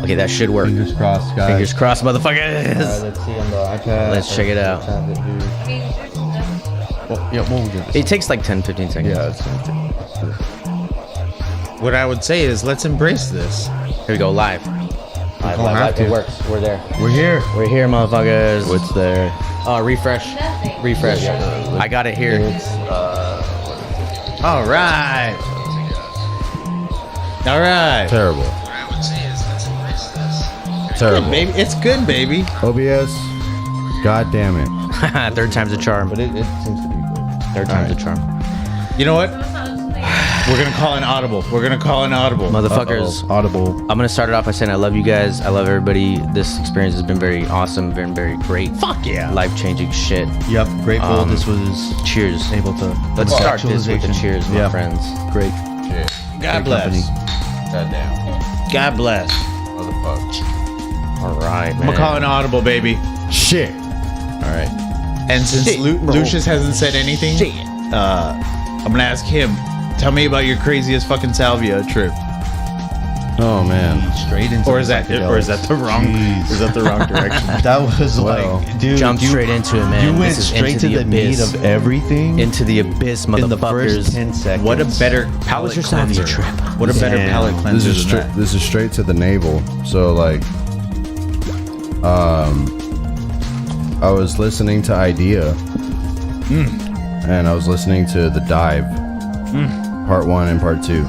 Okay, that should work. Fingers crossed, guys. Fingers crossed, motherfuckers. Let's see on the iPad. Let's check it out. We'll get this. It takes like 10-15 seconds. Yeah, it's What I would say is let's embrace this. Here we go, live. Live. It works. We're there. We're here. We're here, motherfuckers. What's there? Refresh. Refresh. I got it here. It's All right. All right. terrible. What I would say is let's embrace this. Terrible. Good, baby. It's good, baby. OBS. God damn it. Third time's a charm. But it seems to be good. Third time's a charm. You know what? We're gonna call an audible. We're gonna call an audible. Motherfuckers. Audible. I'm gonna start it off by saying I love you guys. I love everybody. This experience has been very awesome, been very great. Fuck yeah. Life-changing shit. Yep. Grateful this was Cheers. able to. Let's start this with the cheers, my friends. Great. God bless. Goddamn. God bless. Motherfucker. All right, man. I'm gonna call an audible, baby. Shit. All right. And since Shit, bro. Lucius hasn't said anything, I'm gonna ask him. Tell me about your craziest fucking salvia trip. Oh man. Straight into. Or is that the wrong? Jeez. Is that the wrong direction? That was like, dude. Jump straight into it, man. You went This is straight into to the meat abyss. of everything. Into the abyss, motherfuckers. in the first 10 seconds. What a better How was your palate salvia cleanser. trip? What a better Damn. palate This cleanser is than straight. that. This is straight to the navel. So like, I was listening to Idea, and I was listening to The Dive, part 1 and part 2.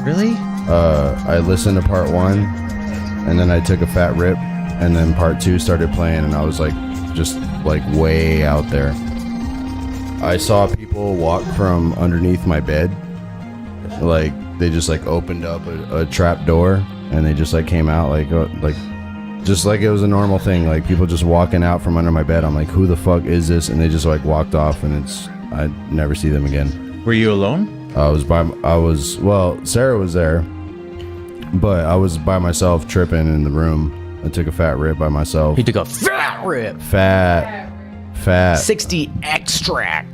Really? I listened to part 1, and then I took a fat rip, and then part 2 started playing, and I was like, just like way out there. I saw people walk from underneath my bed, like they just like opened up a trap door, and they just like came out like just like it was a normal thing, like people just walking out from under my bed. I'm like, who the fuck is this? And they just like walked off, and I never see them again. Were you alone? Well, Sarah was there, but I was by myself tripping in the room. I took a fat rip by myself. He took a fat rip. Fat. 60 extract.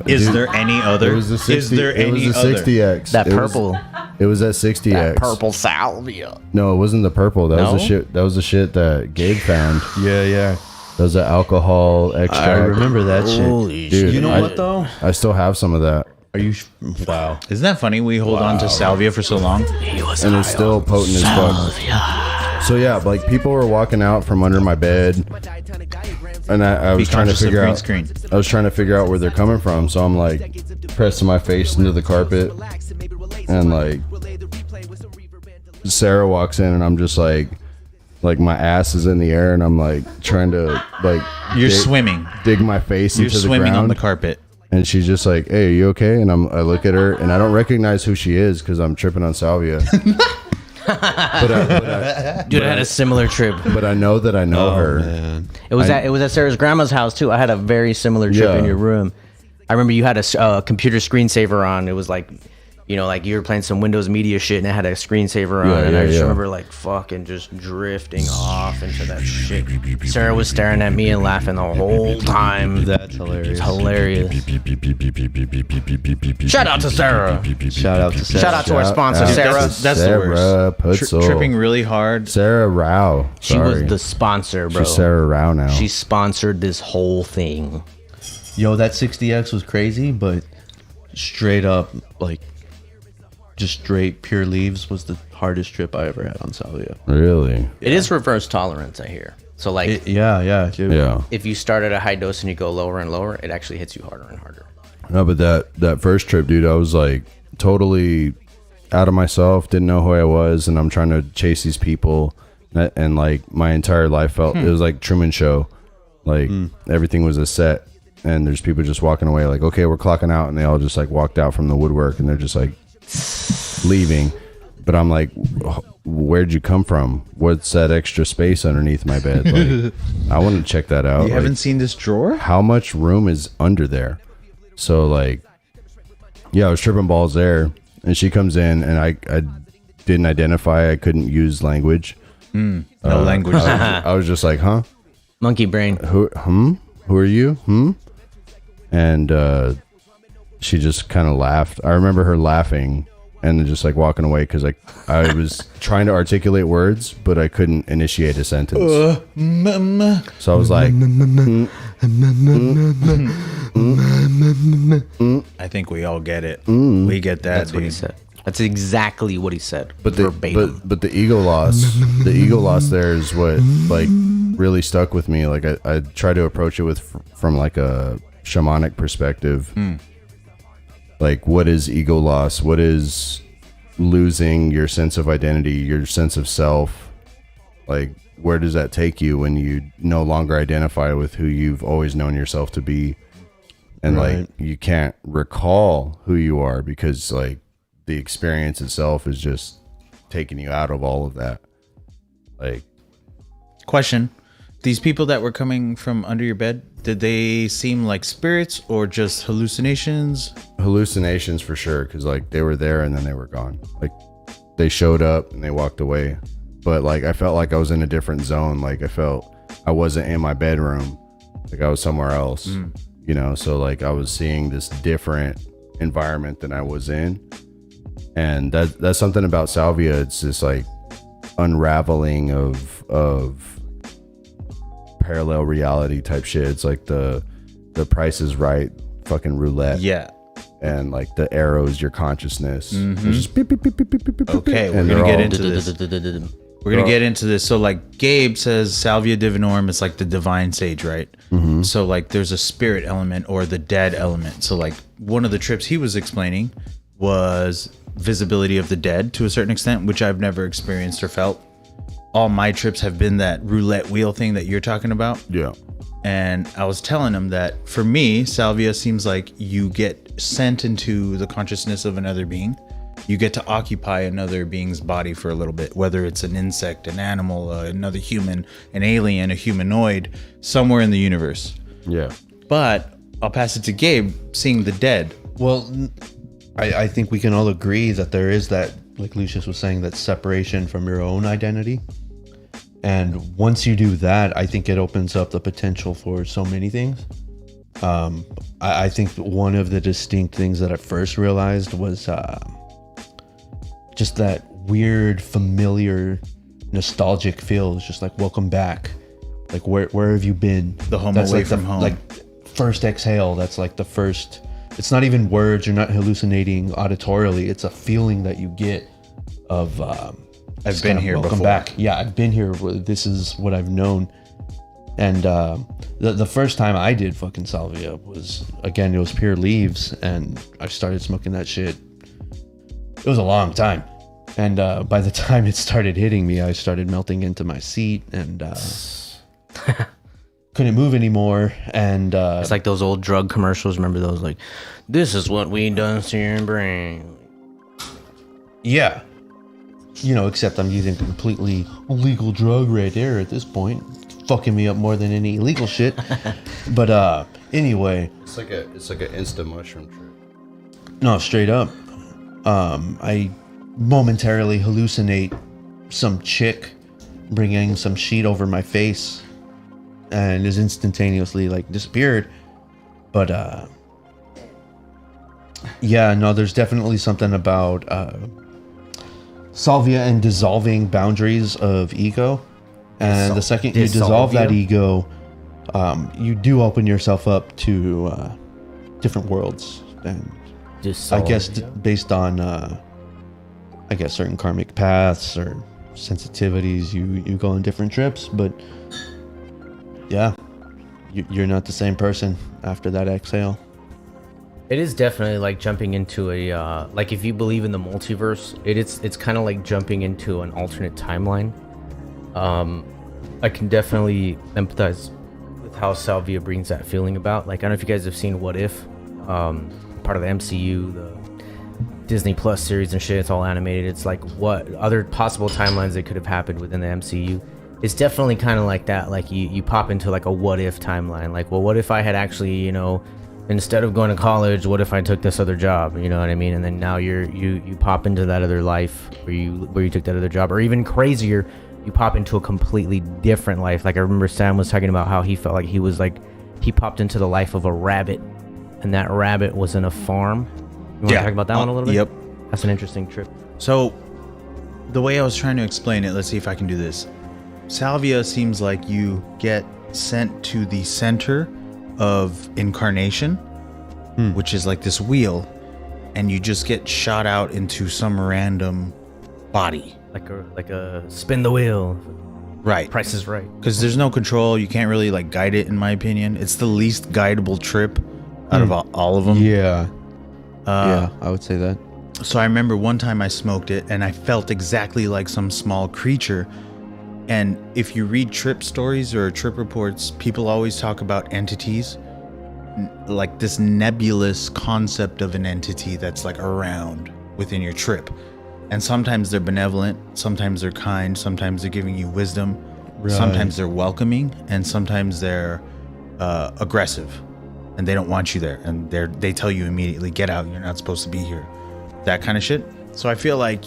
Is there any other? It was the 60. Is there it was any the other? 60X. That It was- purple. It was at 60X. That purple salvia. No, it wasn't the purple. That No? was the shit. That was the shit that Gabe found. Yeah. That was the alcohol extract. I remember that shit. Holy Dude, shit. You know I- what though? I still have some of that, Are you? Wow. Isn't that funny? We hold on to salvia for so long. and it's still potent as fuck. So yeah, like people were walking out from under my bed, and I was trying to conscious of figure green out. screen. I was trying to figure out where they're coming from. So I'm like pressing my face into the carpet, and like Sarah walks in, and I'm just like my ass is in the air, and I'm like trying to like You're swimming. dig my face You're into the swimming ground. on the carpet. And she's just like, "Hey, are you okay?" And I look at her, and I don't recognize who she is because I'm tripping on salvia. Dude, I had a similar trip. But I know that I know her. Man. It was at Sarah's grandma's house too. I had a very similar trip Yeah. in your room. I remember you had a computer screensaver on. It was like, you know, like you were playing some Windows Media shit, and it had a screensaver on. Yeah, and I yeah, just yeah. remember like fucking just drifting off into that shit. Sarah was staring at me and laughing the whole time. That's hilarious. It's hilarious. Shout out to Sarah. Shout out to Sarah. Shout out to our sponsor, out Sarah. That's the Sarah worst. Putzel. Tripping really hard. Sarah Rao. She Sorry. was the sponsor, bro. She's Sarah Rao now. She sponsored this whole thing. Yo, that 60X was crazy, but straight up, like, just straight pure leaves was the hardest trip I ever had on salvia. Really? It is reverse tolerance, I hear. So like, Yeah, dude. Yeah. if you start at a high dose and you go lower and lower, it actually hits you harder and harder. No, but that first trip, dude, I was like totally out of myself, didn't know who I was, and I'm trying to chase these people, and like my entire life felt it was like Truman Show, like everything was a set, and there's people just walking away, like, okay, we're clocking out, and they all just like walked out from the woodwork, and they're just like leaving. But I'm like, where'd you come from? What's that extra space underneath my bed? Like, I want to check that out. You Like, haven't seen this drawer? how much room is under there? So like, yeah, I was tripping balls there, and she comes in, and I didn't identify. I couldn't use language. No language. I was just like, huh? Monkey brain. Who are you? And she just kind of laughed. I remember her laughing and then just like walking away because like I was trying to articulate words, but I couldn't initiate a sentence. So I was like, I think we all get it. We get that. That's what he said. That's exactly what he said. but verbatim. the ego loss there is what like really stuck with me. Like I try to approach it with from like a shamanic perspective. Like, what is ego loss? What is losing your sense of identity, your sense of self? Like, where does that take you when you no longer identify with who you've always known yourself to be? And like, you can't recall who you are because like the experience itself is just taking you out of all of that. Like, Question. These people that were coming from under your bed, did they seem like spirits or just hallucinations? hallucinations for sure, because like they were there and then they were gone. Like they showed up and they walked away, but like I felt like I was in a different zone. Like I felt I wasn't in my bedroom, like I was somewhere else, you know. So like I was seeing this different environment than I was in, and that's something about salvia. It's this like unraveling of parallel reality type shit. It's like the Price is Right fucking roulette. Yeah. And like the arrows, your consciousness. It's just beep, beep, beep, beep, beep, beep, beep, Okay, beep, we're and gonna they're get all- into this. We're gonna get into this. So like Gabe says, Salvia Divinorum is like the divine sage, right? So like there's a spirit element or the dead element. So like one of the trips he was explaining was visibility of the dead to a certain extent, which I've never experienced or felt. All my trips have been that roulette wheel thing that you're talking about. Yeah. And I was telling him that for me, salvia seems like you get sent into the consciousness of another being. You get to occupy another being's body for a little bit, whether it's an insect, an animal, another human, an alien, a humanoid, somewhere in the universe. Yeah. But I'll pass it to Gabe, seeing the dead. Well, I think we can all agree that there is that, like Lucius was saying, that separation from your own identity. And once you do that, I think it opens up the potential for so many things. I think one of the distinct things that I first realized was just that weird, familiar, nostalgic feel. It's just like, welcome back. Like, where have you been? The home That's away like from home. Like, first exhale. That's like the first. It's not even words. You're not hallucinating auditorily. It's a feeling that you get of. I've been here welcome before. back. Yeah, I've been here. This is what I've known. And the first time I did fucking salvia was, again, it was pure leaves, and I started smoking that shit. It was a long time, and by the time it started hitting me, I started melting into my seat and couldn't move anymore. And It's like those old drug commercials. Remember those? Like, this is what we done to your brain. yeah, you know, except I'm using a completely illegal drug right there at this point, fucking me up more than any illegal shit. But anyway, It's like an insta mushroom trip. no, straight up. I momentarily hallucinate some chick bringing some sheet over my face and is instantaneously like disappeared. But yeah, no, there's definitely something about salvia and dissolving boundaries of ego. And the second you dissolve that ego, you do open yourself up to different worlds. And I guess based on I guess certain karmic paths or sensitivities, you go on different trips. But yeah, you're not the same person after that exhale. It is definitely like jumping into a like, if you believe in the multiverse, it's kind of like jumping into an alternate timeline. I can definitely empathize with how salvia brings that feeling about. Like, I don't know if you guys have seen What If, part of the MCU, the Disney Plus series and shit. It's all animated. It's like what other possible timelines that could have happened within the MCU. It's definitely kind of like that. Like you pop into like a what if timeline. Like, well, what if I had actually, you know, instead of going to college, what if I took this other job? You know what I mean? And then now you pop into that other life where you took that other job, or even crazier, you pop into a completely different life. Like I remember Sam was talking about how he felt like he popped into the life of a rabbit, and that rabbit was in a farm. You want to talk about that one a little bit? Yep. That's an interesting trip. So, the way I was trying to explain it, let's see if I can do this. Salvia seems like you get sent to the center of incarnation, which is like this wheel, and you just get shot out into some random body. Like a spin the wheel. Right. Price is Right. Because there's no control. You can't really like guide it, in my opinion. It's the least guidable trip out of all of them. Yeah. Yeah, I would say that. So I remember one time I smoked it and I felt exactly like some small creature. And if you read trip stories or trip reports, people always talk about entities, like this nebulous concept of an entity that's like around within your trip. And sometimes they're benevolent, sometimes they're kind, sometimes they're giving you wisdom, sometimes they're welcoming, and sometimes they're aggressive and they don't want you there. And they tell you immediately, get out, you're not supposed to be here. That kind of shit. So I feel like,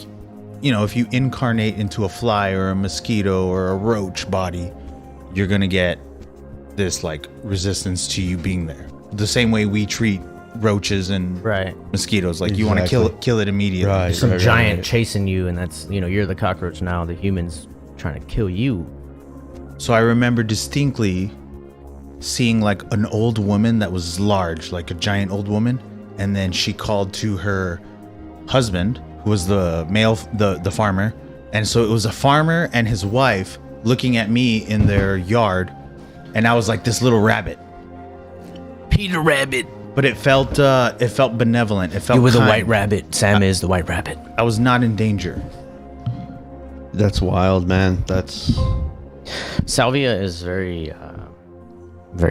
you know, if you incarnate into a fly or a mosquito or a roach body, you're going to get this like resistance to you being there. The same way we treat roaches and mosquitoes. Like you want to kill it immediately. Right. Some giant chasing you, and that's, you know, you're the cockroach now. The human's trying to kill you. So I remember distinctly seeing like an old woman that was large, like a giant old woman. And then she called to her husband, who was the male, the farmer. And so it was a farmer and his wife looking at me in their yard. And I was like this little rabbit. Peter Rabbit. But it felt benevolent. It felt You were the kind. white rabbit. Sam is the white rabbit. I was not in danger. That's wild, man. That's... Salvia is very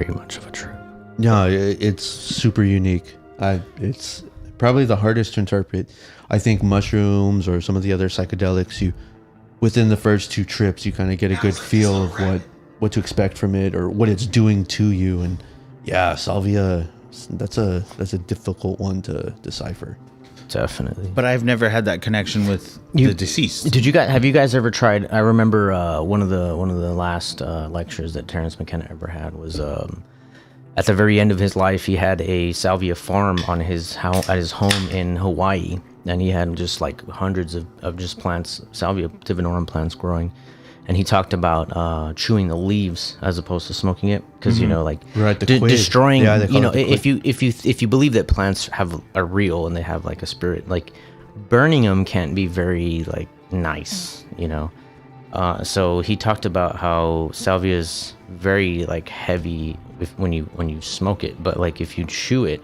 much of a trip. No, it's super unique. It's probably the hardest to interpret. I think mushrooms or some of the other psychedelics, within the first 2 trips, you kind of get a good feel of what to expect from it or what it's doing to you. And yeah, salvia, that's a difficult one to decipher. Definitely. But I've never had that connection with the deceased. Have you guys ever tried? I remember one of the last lectures that Terrence McKenna ever had was at the very end of his life. He had a salvia farm on at his home in Hawaii, and he had just like hundreds of just plants, salvia divinorum plants growing. And he talked about chewing the leaves as opposed to smoking it, because you know, like destroying. Yeah, you know, if you believe that plants are real and they have like a spirit, like burning them can't be very like nice, you know. So he talked about how salvia is very like heavy when you smoke it, but like if you chew it,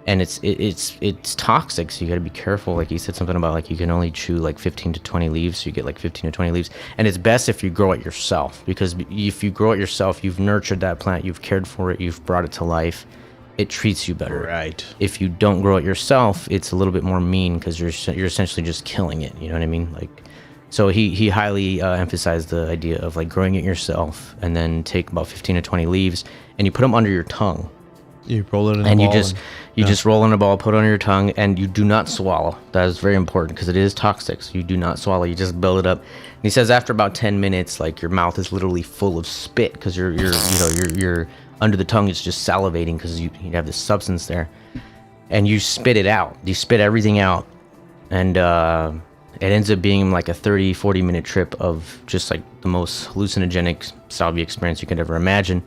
and it's toxic, so you got to be careful. Like he said something about like you can only chew like 15 to 20 leaves, so you get like 15 to 20 leaves, and it's best if you grow it yourself, because if you grow it yourself, you've nurtured that plant, you've cared for it, you've brought it to life, it treats you better. Right. If you don't grow it yourself, it's a little bit more mean, because you're essentially just killing it. You know what I mean? Like, so he highly emphasized the idea of like growing it yourself, and then take about 15 to 20 leaves, and you put them under your tongue. You roll it in a and ball. You just roll in a ball, put it on your tongue, and you do not swallow. That is very important, because it is toxic. So you do not swallow. You just build it up. And he says after about 10 minutes, like your mouth is literally full of spit, because you're under the tongue. It's just salivating, because you have this substance there, and you spit it out. You spit everything out, and it ends up being like a 30-40 minute trip of just like the most hallucinogenic salvia experience you could ever imagine.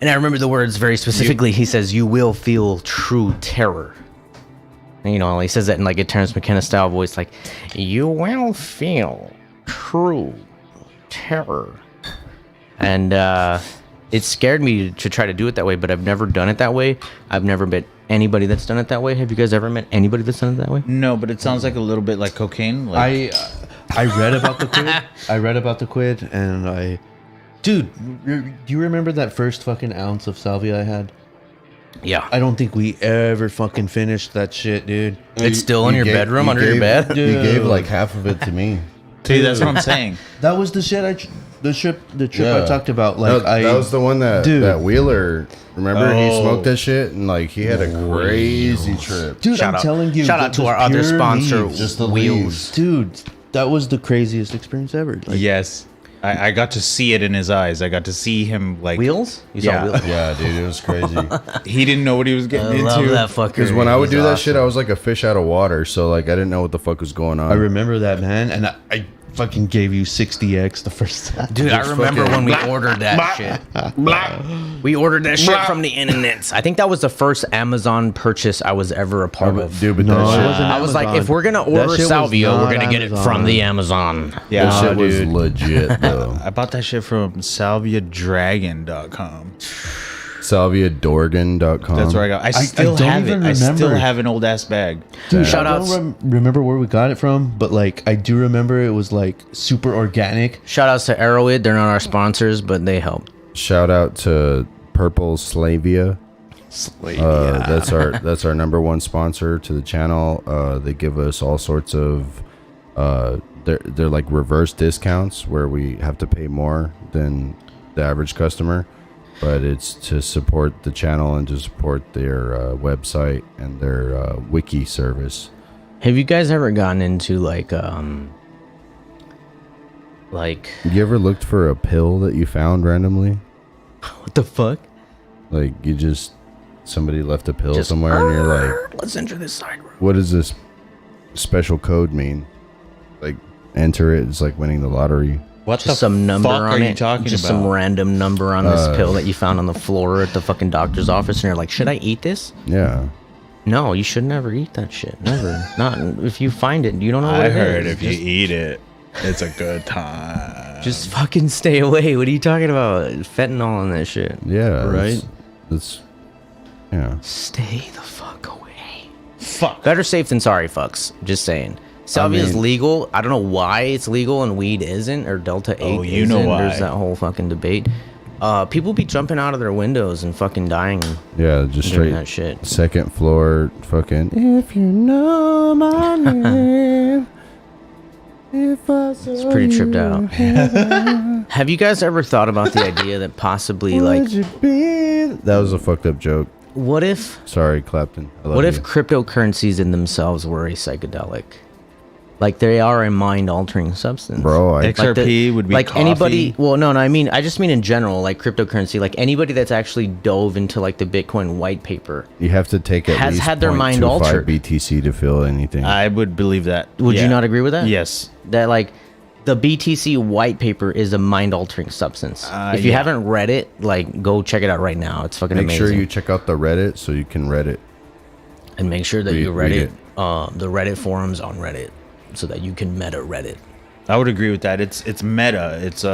And I remember the words very specifically. He says, "You will feel true terror." And, you know, he says that in like a Terrence McKenna style voice, like, "You will feel true terror." And it scared me to try to do it that way, but I've never done it that way. I've never met anybody that's done it that way. Have you guys ever met anybody that's done it that way? No, but it sounds like a little bit like cocaine. Like, I read about the quid. And dude, do you remember that first fucking ounce of salvia I had? Yeah. I don't think we ever fucking finished that shit, dude. It's still in your bedroom under your bed? Dude. You gave like half of it to me. See, that's what I'm saying. That was the shit the trip I talked about. Like that was the one that Wheeler, remember, he smoked that shit and like he had a crazy trip. Dude, I'm telling you. Shout out to our other sponsor, leaves. Just the Wheels. leaves. Dude, that was the craziest experience ever. Like, Yes. I got to see it in his eyes. I got to see him like Wheels? You Yeah. saw wheels? Yeah, dude, it was crazy. he didn't know what he was getting I love into. that fucker. Because when I would He's do that awesome. shit, I was like a fish out of water. So like I didn't know what the fuck was going on. I remember that, man, and I fucking gave you 60x the first time. Dude, I Just remember fucking- when we ordered that shit. We ordered that shit from the internet. I think that was the first Amazon purchase I was ever a part of. Dude, but No, that it shit, wasn't I was like, Amazon. if we're gonna That order shit was salvia, we're not gonna get it Amazon. from the Amazon. that Yeah, shit was dude. legit though. I bought that shit from salviadragon.com. SalviaDorgan.com. That's where I got. I still don't have it. even I still remember. have an old ass bag. Dude, Shout I outs. don't remember where we got it from, but like I do remember it was like super organic. Shout outs to Arrowhead. They're not our sponsors, but they help. Shout out to Purple Slavia. That's our number one sponsor to the channel. They give us all sorts of they're like reverse discounts where we have to pay more than the average customer, but it's to support the channel and to support their website and their wiki service. Have you guys ever gotten into like You ever looked for a pill that you found randomly? what the fuck? Like you just somebody left a pill Just- somewhere and you're like, Let's enter this side room. what does this special code mean? Like enter it, it's like winning the lottery. What Just some number fuck on are it. you talking just about? some random number on this pill that you found on the floor at the fucking doctor's office, and you're like, should I eat this? Yeah. No, you should never eat that shit. Never. Not if you find it. You don't know what I it heard is. if you eat it, it's a good time. Just fucking stay away. What are you talking about? Fentanyl and that shit. Yeah. Right? That's yeah. Stay the fuck away. Fuck. Better safe than sorry, fucks. Just saying. Salvia is mean- legal. I don't know why it's legal and weed isn't, or Delta 8 Oh, you know isn't. why. There's that whole fucking debate. People be jumping out of their windows and fucking dying Yeah, just doing straight that shit. second floor fucking if you know my name. If I saw It's pretty tripped you, out. Have you guys ever thought about the idea that possibly, like, would you be? That was a fucked up joke. what if Sorry, Clapton. I love What if you. cryptocurrencies in themselves were a psychedelic? Like they are a mind-altering substance, Bro, I XRP would be like coffee. anybody. Well, no, I just mean in general, like cryptocurrency. Like anybody that's actually dove into like the Bitcoin white paper. you have to take at has least had their mind 0.25 altered. BTC to feel anything. I would believe that. Would Yeah. you not agree with that? Yes. That like the BTC white paper is a mind-altering substance. If you yeah. haven't read it, like go check it out right now. It's fucking Make amazing. sure you check out the Reddit so you can read it. And make sure that you read Reddit, it. the Reddit forums on Reddit, so that you can meta Reddit. I would agree with that. It's meta. It's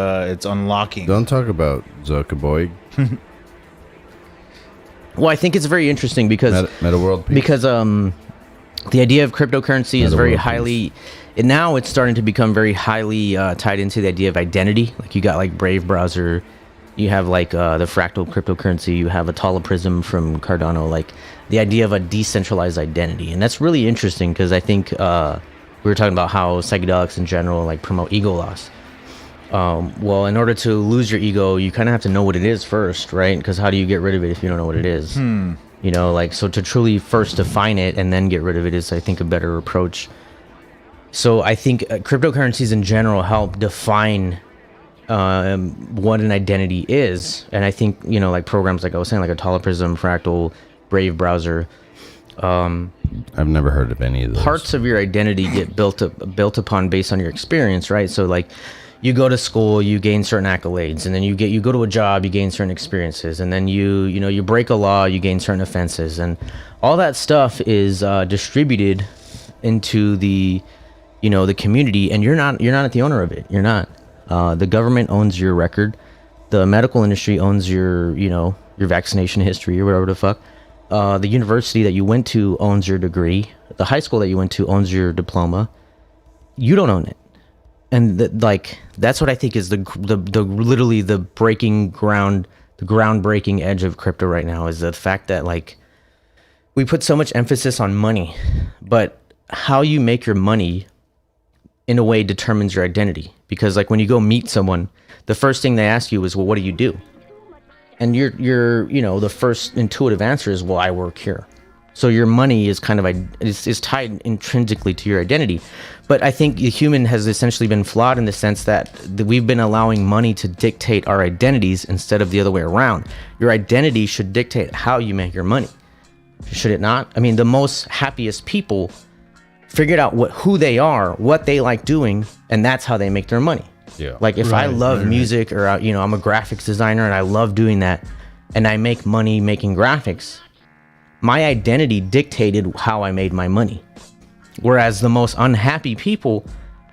unlocking. Don't talk about Zuckerberg. Well, I think it's very interesting because Meta World Peace. because the idea of cryptocurrency is Meta very world highly and now it's starting to become very highly tied into the idea of identity. Like you got like Brave browser, you have like the fractal cryptocurrency, you have Atala Prism from Cardano, like the idea of a decentralized identity. And that's really interesting because I think we were talking about how psychedelics in general like promote ego loss. Well, in order to lose your ego, you kind of have to know what it is first, right? Because how do you get rid of it if you don't know what it is? You know, like, so to truly first define it and then get rid of it is, I think, a better approach. So I think cryptocurrencies in general help define what an identity is. And I think, you know, like programs like I was saying, like Atala Prism, Fractal, Brave browser, I've never heard of any of those. parts of your identity get built upon based on your experience, right? So like you go to school, you gain certain accolades, and then you go to a job, you gain certain experiences, and then you break a law, you gain certain offenses, and all that stuff is distributed into the the community, and you're not the owner of it. You're not. The government owns your record. The medical industry owns your your vaccination history or whatever the fuck. The university that you went to owns your degree. The high school that you went to owns your diploma. You don't own it. And that's what I think is the literally the groundbreaking edge of crypto right now is the fact that like we put so much emphasis on money, but how you make your money in a way determines your identity. Because like when you go meet someone, the first thing they ask you is, well, what do you do? And your the first intuitive answer is, well, I work here. So your money is kind of is tied intrinsically to your identity. But I think the human has essentially been flawed in the sense that we've been allowing money to dictate our identities instead of the other way around. Your identity should dictate how you make your money. Should it not? I mean, the most happiest people figured out who they are, what they like doing, and that's how they make their money. Yeah. Like if I love music or, I'm a graphics designer and I love doing that and I make money making graphics, my identity dictated how I made my money. Whereas the most unhappy people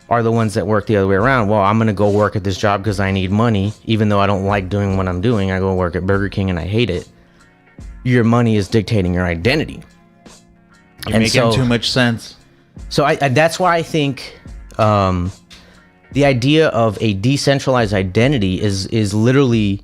are the ones that work the other way around. Well, I'm going to go work at this job because I need money, even though I don't like doing what I'm doing. I go work at Burger King and I hate it. Your money is dictating your identity. You're making too much sense. So that's why I think the idea of a decentralized identity is literally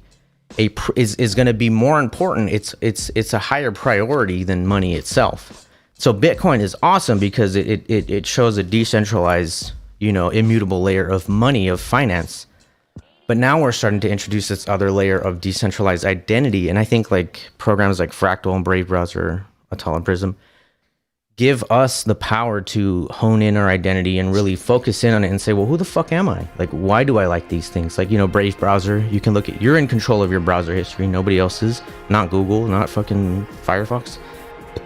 is going to be more important. It's a higher priority than money itself. So Bitcoin is awesome because it shows a decentralized, immutable layer of money, of finance. But now we're starting to introduce this other layer of decentralized identity. And I think like programs like Fractal and Brave Browser, Atala Prism, give us the power to hone in our identity and really focus in on it and say, well, who the fuck am I? Like, why do I like these things? Like, Brave Browser, you can look at, you're in control of your browser history. Nobody else is, not Google, not fucking Firefox.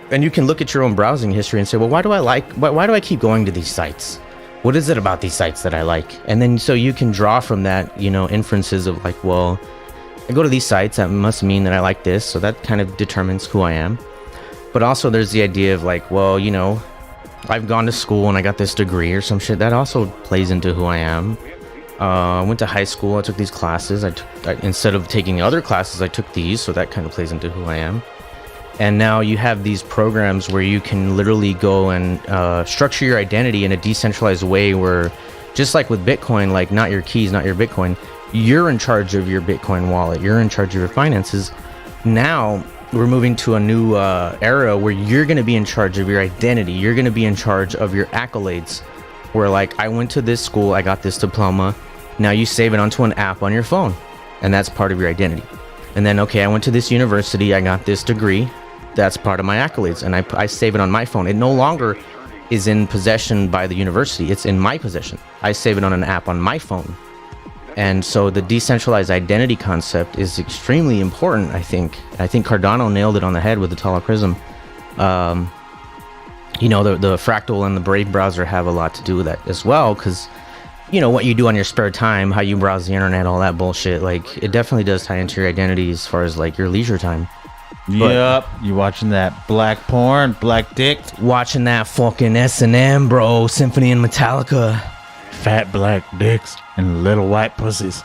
And you can look at your own browsing history and say, well, why do I keep going to these sites? What is it about these sites that I like? And then so you can draw from that, inferences of like, well, I go to these sites, that must mean that I like this. So that kind of determines who I am. But also there's the idea of like, well, I've gone to school and I got this degree or some shit. That also plays into who I am. I went to high school, I took these classes. Instead of taking other classes, I took these. So that kind of plays into who I am. And now you have these programs where you can literally go and structure your identity in a decentralized way where, just like with Bitcoin, like not your keys, not your Bitcoin, you're in charge of your Bitcoin wallet. You're in charge of your finances. Now we're moving to a new era where you're going to be in charge of your identity. You're going to be in charge of your accolades. Where like, I went to this school, I got this diploma. Now you save it onto an app on your phone. And that's part of your identity. And then, okay, I went to this university, I got this degree. That's part of my accolades. And I save it on my phone. It no longer is in possession by the university. It's in my possession. I save it on an app on my phone. And so the decentralized identity concept is extremely important, I think. I think Cardano nailed it on the head with the Atala Prism. The Fractal and the Brave browser have a lot to do with that as well, because, what you do on your spare time, how you browse the internet, all that bullshit, like, it definitely does tie into your identity as far as, like, your leisure time. Yep, you watching that black porn, black dick? Watching that fucking S&M, bro, Symphony and Metallica. Fat black dicks and little white pussies.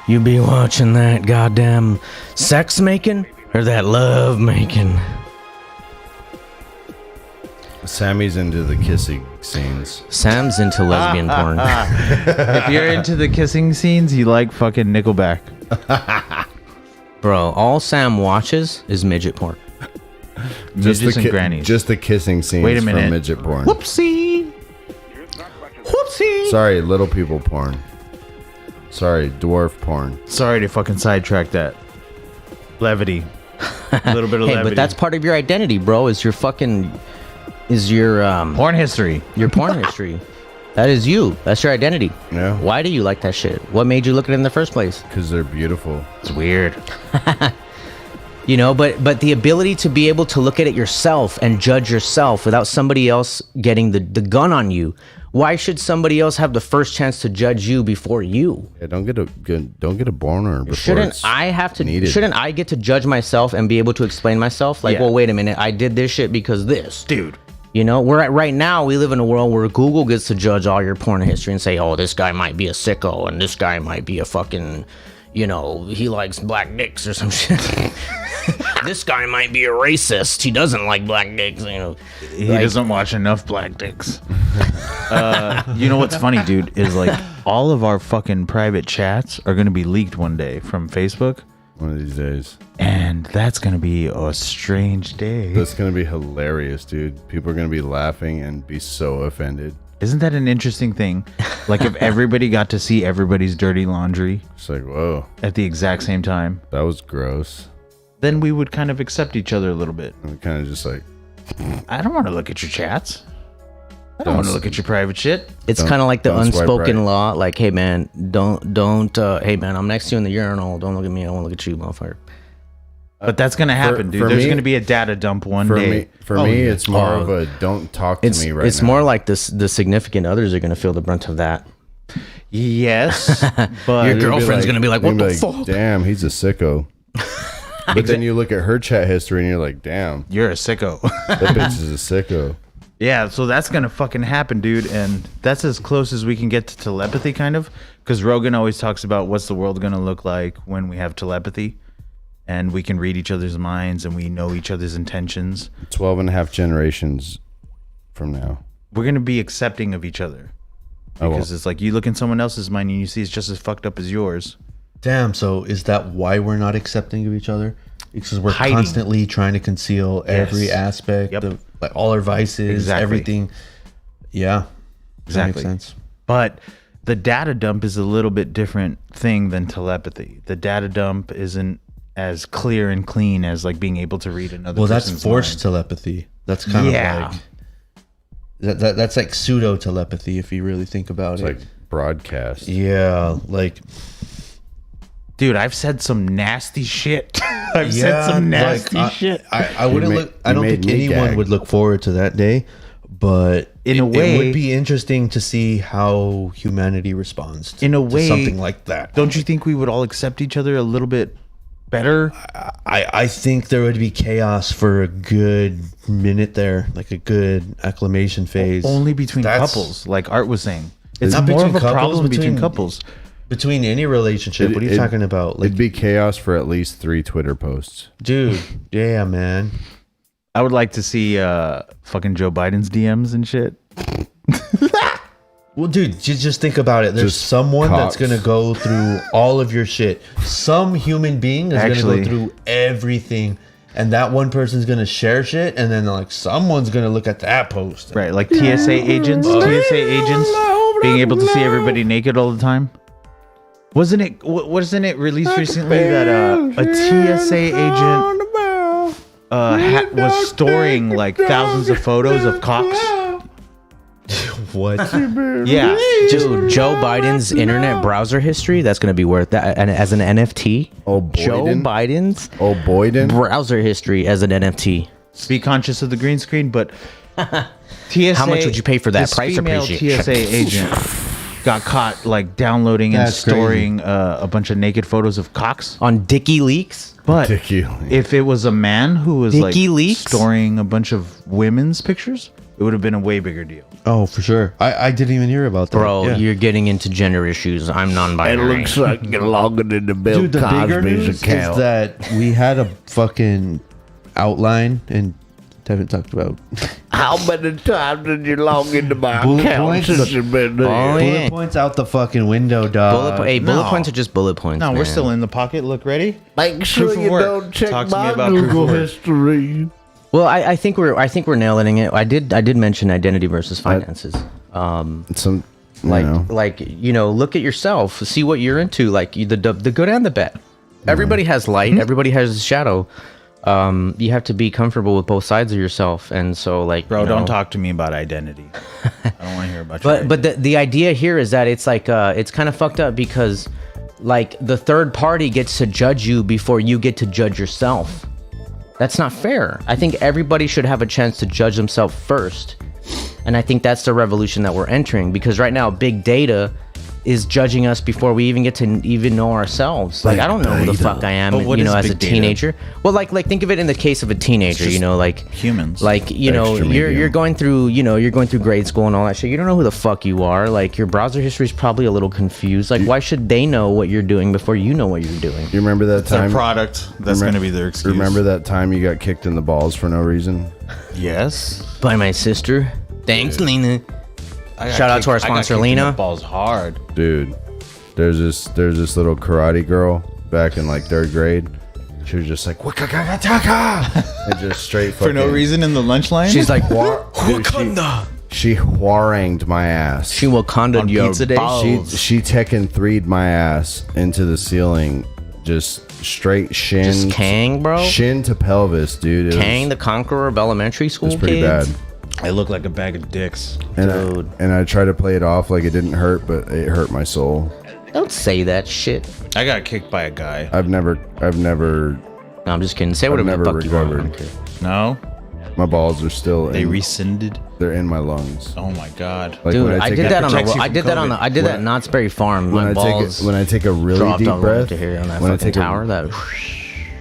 You be watching that goddamn sex making or that love making? Sammy's into the kissing scenes. Sam's into lesbian porn. If you're into the kissing scenes, you like fucking Nickelback. Bro, all Sam watches is midget porn. Midgets and grannies. Just the kissing scenes. Wait a minute. From midget porn. Whoopsie. Sorry, little people porn. Sorry, dwarf porn. Sorry to fucking sidetrack that. Levity. A little bit of Hey, levity. but that's part of your identity, bro. Is your porn history. Your porn history. That is you. That's your identity. Yeah. Why do you like that shit? What made you look at it in the first place? Because they're beautiful. It's weird. But the ability to be able to look at it yourself and judge yourself without somebody else getting the gun on you. Why should somebody else have the first chance to judge you before you? Yeah, don't get a boner before Shouldn't I have to? needed. Shouldn't I get to judge myself and be able to explain myself? Like, Yeah. well, wait a minute, I did this shit because this. Dude. We're at right now. We live in a world where Google gets to judge all your porn history and say, oh, this guy might be a sicko and this guy might be a fucking, he likes black dicks or some shit. This guy might be a racist. He doesn't like black dicks. He doesn't watch enough black dicks. You know what's funny, dude, is like all of our fucking private chats are going to be leaked one day from Facebook. One of these days. And that's going to be a strange day. That's going to be hilarious, dude. People are going to be laughing and be so offended. Isn't that an interesting thing? Like if everybody got to see everybody's dirty laundry It's like, whoa, at the exact same time. that was gross. then we would kind of accept each other a little bit. And kind of just like, I don't want to look at your chats. I don't want to look at your private shit. It's Don't- kind of like the don't swipe unspoken right. law. Like, hey man, don't. Hey man, I'm next to you in the urinal. Don't look at me. I want to look at you, motherfucker. But that's gonna happen, dude. for There's me- gonna be a data dump one for day. me, it's more of a don't talk to me right It's now. more like this. The significant others are gonna feel the brunt of that. Yes, but Your girlfriend's gonna be like, "What You'd the be fuck?" Damn, he's a sicko. But then you look at her chat history and you're like, damn, you're a sicko. that bitch is a sicko. Yeah, so that's gonna fucking happen, dude, and that's as close as we can get to telepathy, kind of, because Rogan always talks about what's the world gonna look like when we have telepathy, and we can read each other's minds and we know each other's intentions. 12 and a half generations from now. We're gonna be accepting of each other Oh, well. because it's like you look in someone else's mind and you see it's just as fucked up as yours. Damn. So is that why we're not accepting of each other? Because we're Hiding. constantly trying to conceal every aspect Yep. of like all our vices, Exactly. everything. Yeah. Exactly. That makes sense. But the data dump is a little bit different thing than telepathy. The data dump isn't as clear and clean as like being able to read another. Well, that's person's forced mind. telepathy. That's kind Yeah. of like that's like pseudo telepathy if you really think about It's it. like broadcast. Yeah, like Dude, I've said some nasty shit. I've said some nasty shit. I wouldn't You look. I don't made think me anyone gag. would look forward to that day, but In a way- it would be interesting to see how humanity responds. To, In a to way- something like that. Don't you think we would all accept each other a little bit better? I think there would be chaos for a good minute there, like a good acclimation phase. Only between That's- couples, like Art was saying. It's Not more between of a couples, problem between between- couples. Between any relationship. What are you It- talking about? Like, It'd be chaos for at least 3 Twitter posts. dude, yeah, man. I would like to see fucking Joe Biden's DMs and shit. Well, dude, just think about it. There's Just someone that's cocks. gonna go through all of your shit. Some human being is Actually- gonna go through everything, and that one person's gonna share shit, and then like someone's gonna look at that post. Right, like TSA agents being able to see everybody naked all the time. Wasn't it released recently that a TSA agent was storing like thousands of photos of cocks? What? Yeah, Dude, Joe Biden's internet browser history, that's going to be worth that and as an NFT. Oh, Joe Boyden? Biden's Oh, Boyden? browser history as an NFT. be conscious of the green screen, but TSA. How much would you pay for that? this Price female appreciation. TSA agent got caught like downloading and That's crazy. storing a bunch of naked photos of cocks. On Dickie Leaks? But Dickie. if it was a man who was like Dickie Leaks? storing a bunch of women's pictures, it would have been a way bigger deal. Oh, for sure. I didn't even hear about that. Bro, Yeah. you're getting into gender issues. I'm non-binary. like you're logging into Bill Dude, the bigger news is that we had a fucking outline and haven't talked about How many times did you log into my Bullet account points? since you've been there? Oh, yeah. bullet points out the fucking window, dog. Bullet points are just bullet points. No, we're man. still in the pocket. Look, ready? Make sure Proof of you work. don't check Talk to me my about proof of Google work. history. Well, I think we're nailing it. I did mention identity versus finances. Some, Like look at yourself, see what you're into, like the good and the bad. Everybody has light, everybody has shadow. You have to be comfortable with both sides of yourself, and so like, Bro, you know, don't talk to me about identity. I don't want to hear about your But the idea here is that it's like it's kind of fucked up because like the third party gets to judge you before you get to judge yourself. That's not fair. I think everybody should have a chance to judge themselves first. And I think that's the revolution that we're entering, because right now big data is judging us before we even get to even know ourselves. Like I don't know who the fuck I am, But what you know, is as a big data? teenager. Well, like think of it in the case of a teenager, you know, like humans. like Extra you're medium. going through you're going through grade school and all that shit. You don't know who the fuck you are. Like your browser history is probably a little confused. Like why should they know what you're doing before you know what you're doing? You remember that their time? product. That's going to be their excuse. Remember that time you got kicked in the balls for no reason? Yes. By my sister. Thanks, Lena. Shout out to our sponsor, Lena. Balls hard. Dude, there's this little karate girl back in like 3rd grade. She was just like "Wakakakataka," and just straight For no fucking- reason in the lunch line. She's like, Wakanda. She waranged my ass. she Wakanda On your pizza day? balls. She Tekken 3'd my ass into the ceiling, just straight shin. Just Kang, bro. Shin to pelvis, dude. Kang the Conqueror of elementary school It's pretty kids. bad. I look like a bag of dicks. And I try to play it off like it didn't hurt, but it hurt my soul. Don't say that shit. I got kicked by a guy. I've never. No, I'm just kidding. Say whatever the never fuck you want. I recovered. don't care. No, My balls are still. they in, rescinded. They're in my lungs. Oh my god. Like Dude, when I take did a- that on protects a. you I from did that on. COVID. I did that at Knott's Berry Farm. When My I balls take when I take a really dropped deep all the way breath. to here on that when I fucking take tower. That.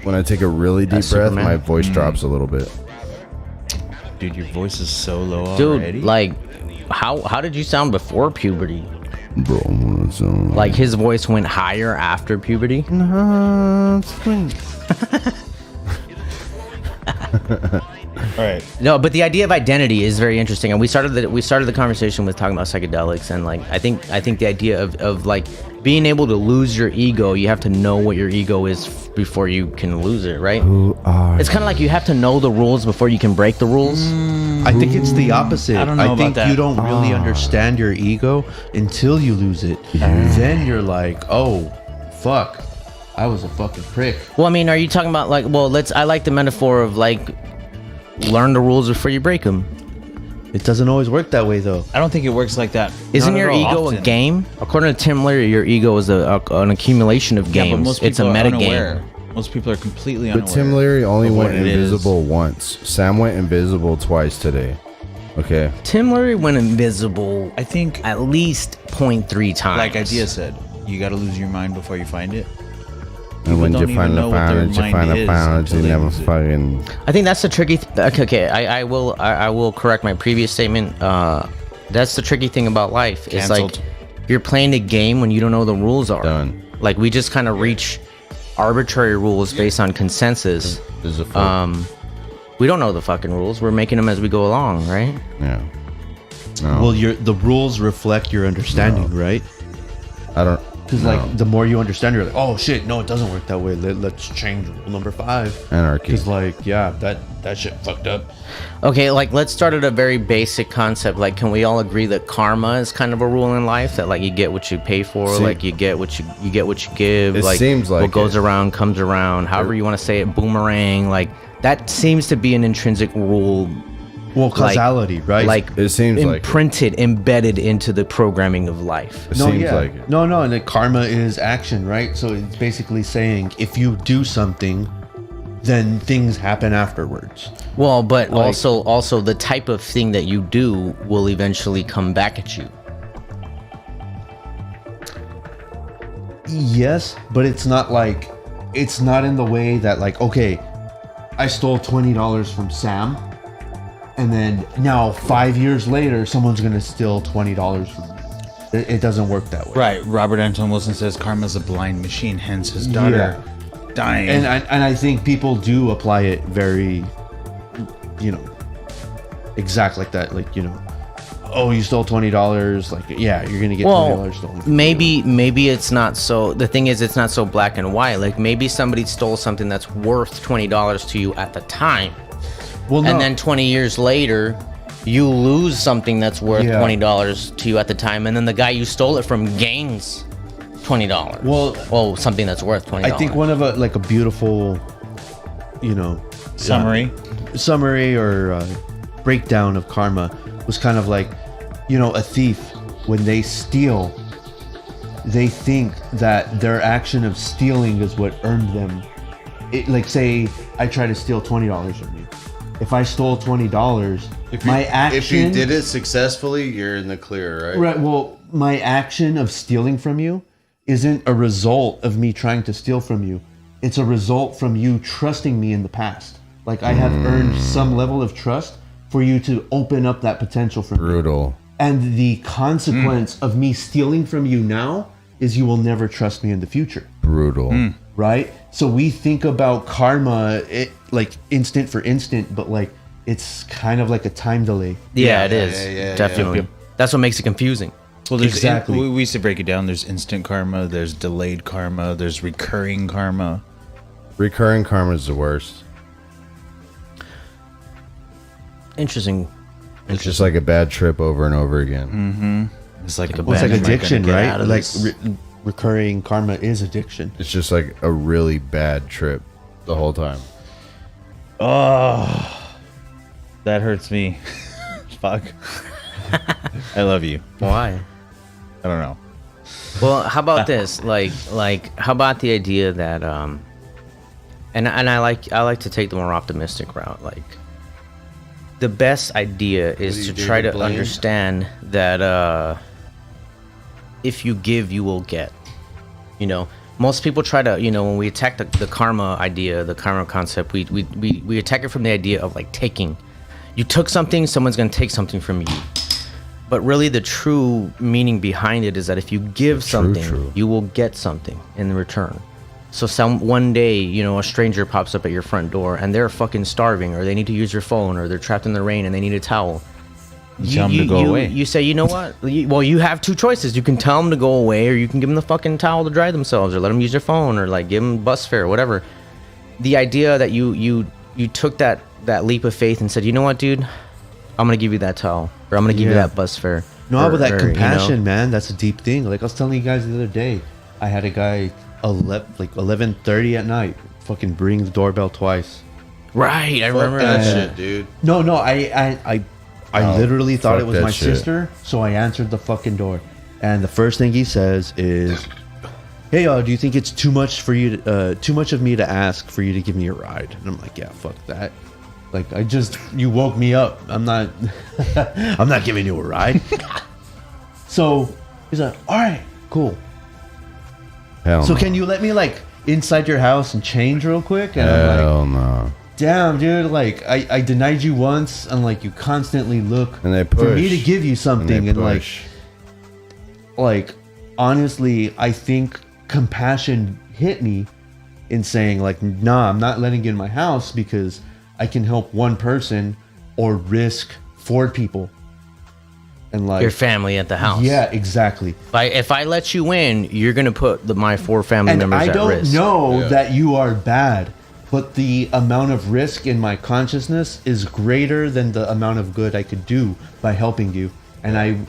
when I take a really deep That's breath, Superman. my voice drops a little bit. Dude, your voice is so low Dude, already. like, how did you sound before puberty? Bro, so Like his voice went higher after puberty. all right. No, but the idea of identity is very interesting, and we started the conversation with talking about psychedelics, and like I think the idea of like being able to lose your ego, you have to know what your ego is before you can lose it, right? who are It's kind of like you have to know the rules before you can break the rules. I think it's the opposite. I don't know think about that. you don't really understand your ego until you lose it. Then you're like, oh, fuck, I was a fucking prick. Well, I mean, are you talking about like? Well, I like the metaphor of like learn the rules before you break them. It doesn't always work that way, though. I don't think it works like that. Isn't Not your at all. ego Often. a game? According to Tim Leary, your ego is an accumulation of Yeah, but games. most It's a people are meta unaware. game. Most people are completely But unaware. Tim Leary only of what went it is. invisible once. Sam went invisible twice today. Okay. Tim Leary went invisible I think, at least 0.3 times. like Idea said, you got to lose your mind before you find it. And when don't you even find the know what their found it, you mind find the is found it, until you they never lose it. fucking. I think that's the tricky. Okay, I will correct my previous statement. That's the tricky thing about life. It's like Cancelled. you're playing a game when you don't know what the rules are. Done. Like we just kind of reach arbitrary rules based on consensus. There's a full, We don't know the fucking rules. We're making them as we go along, right? yeah. No, Well, the rules reflect your understanding, right? I don't. Because like the more you understand, you're like, oh shit, no, it doesn't work that way. Let's change rule number 5. Anarchy. Because like, yeah, that shit fucked up. Okay, like let's start at a very basic concept. Like, can we all agree that karma is kind of a rule in life? That like you get what you pay for, See- like you get what you get what you give. It Like seems like what goes it. around comes around. However you want to say it, boomerang. Like that seems to be an intrinsic rule. Well, causality, right? Like It seems like it. imprinted, embedded into the programming of life. It no, seems yeah. like it. No, and like karma is action, right? So it's basically saying if you do something, then things happen afterwards. Well, but Like- also the type of thing that you do will eventually come back at you. Yes, but it's not in the way that like, okay, I stole $20 from Sam, and then now 5 years later, someone's gonna steal $20 from me. It doesn't work that way. Right. Robert Anton Wilson says karma's a blind machine, hence his daughter dying. And I think people do apply it very, exact like that. Like, oh, you stole $20. Like, yeah, you're gonna get Well, $20 stolen. From you. maybe it's not so. The thing is, it's not so black and white. Like maybe somebody stole something that's worth $20 to you at the time, Well, no. and then 20 years later, you lose something that's worth Yeah. $20 to you at the time, and then the guy you stole it from gains $20. Well, something that's worth $20. I think one of a beautiful, summary or breakdown of karma was kind of like, a thief, when they steal, they think that their action of stealing is what earned them. It, like, say I try to steal $20 from you. If I stole $20, my action. If you did it successfully, you're in the clear, right? Right. Well, my action of stealing from you isn't a result of me trying to steal from you. It's a result from you trusting me in the past. Like I have earned some level of trust for you to open up that potential for me. Brutal. And the consequence of me stealing from you now is you will never trust me in the future. Brutal. Right? So we think about karma like instant for instant, but like it's kind of like a time delay. Yeah, it is definitely. That's what makes it confusing. well, there's exactly. we used to break it down. There's instant karma. There's delayed karma. There's recurring karma. Recurring karma is the worst. Interesting. It's just like a bad trip over and over again. It's like a Well, it's bad like trip. addiction, Get right? out of Like this. recurring karma is addiction. It's just like a really bad trip the whole time. Oh, that hurts me. Fuck. I love you. Why? I don't know. Well, how about this? Like, how about the idea that and I like to take the more optimistic route. Like, the best idea is to try to understand that if you give, you will get. You know, most people try to, you know, when we attack the karma idea, the karma concept, we attack it from the idea of like taking. You took something, someone's gonna take something from you. But really, the true meaning behind it is that if you give something, you will get something in return. So one day, you know, a stranger pops up at your front door and they're fucking starving, or they need to use your phone, or they're trapped in the rain and they need a towel. You tell them to go away. You say, you know what? Well, you have two choices. You can tell them to go away, or you can give them the fucking towel to dry themselves, or let them use their phone, or like give them bus fare, whatever. The idea that you took that leap of faith and said, you know what, dude? I'm gonna give you that towel, or I'm gonna give you that bus fare. No, but that compassion, you know? man, that's a deep thing. Like I was telling you guys the other day, I had a guy 11:30 at night fucking ring the doorbell twice. Right, I remember that that. shit, dude. No, I literally thought it was fuck my that shit. sister, so I answered the fucking door, and the first thing he says is, "Hey, do you think it's too much for you? Too much of me to ask for you to give me a ride?" And I'm like, "Yeah, fuck that. Like, you woke me up. I'm not, I'm not giving you a ride." So he's like, "All right, cool. Hell So no. can you let me like inside your house and change real quick?" And I'm like, Hell no. damn, dude, like I denied you once, and like you constantly look And they for me push. to give you something, and push. like honestly, I think compassion hit me in saying like, nah, I'm not letting you in my house because I can help one person or risk 4 people. And like Your family at the house. yeah, exactly. If I let you in, you're gonna put my 4 family And members I at don't risk. know that you are bad, but the amount of risk in my consciousness is greater than the amount of good I could do by helping you. And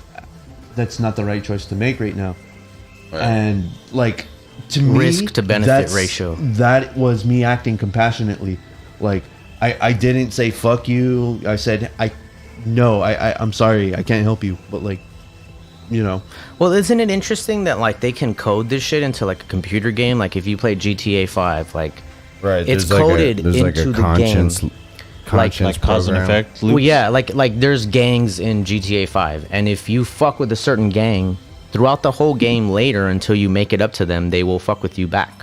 that's not the right choice to make right now. And like, to me, Risk to benefit that's- ratio. That was me acting compassionately. Like, I didn't say fuck you. I said I'm sorry, I can't help you. But like, you know, Well, isn't it interesting that like they can code this shit into like a computer game? Like if you play GTA 5, like Right. it's there's coded there's into the conscience, game. conscience Like cause and program. effect loops. Well, yeah, like there's gangs in GTA 5, and if you fuck with a certain gang throughout the whole game later until you make it up to them, they will fuck with you back.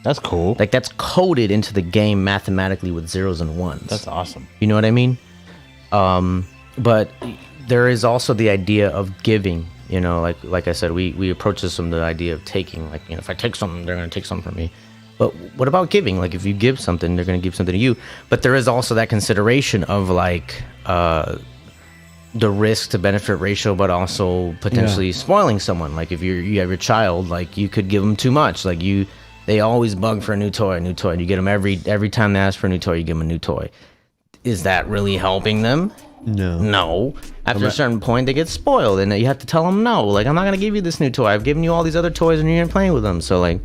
That's cool. Like that's coded into the game mathematically with zeros and ones. That's awesome. You know what I mean? But there is also the idea of giving. You know, like I said, we approach this from the idea of taking. Like, you know, if I take something, they're gonna take something from me. But what about giving? Like, if you give something, they're gonna give something to you. But there is also that consideration of like the risk to benefit ratio, but also potentially spoiling someone. Like, if you have your child, like you could give them too much. Like they always bug for a new toy, and you get them every time they ask for a new toy, you give them a new toy. Is that really helping them? No. After a certain point, they get spoiled, and you have to tell them no. Like, I'm not gonna give you this new toy. I've given you all these other toys, and you're not playing with them. So like,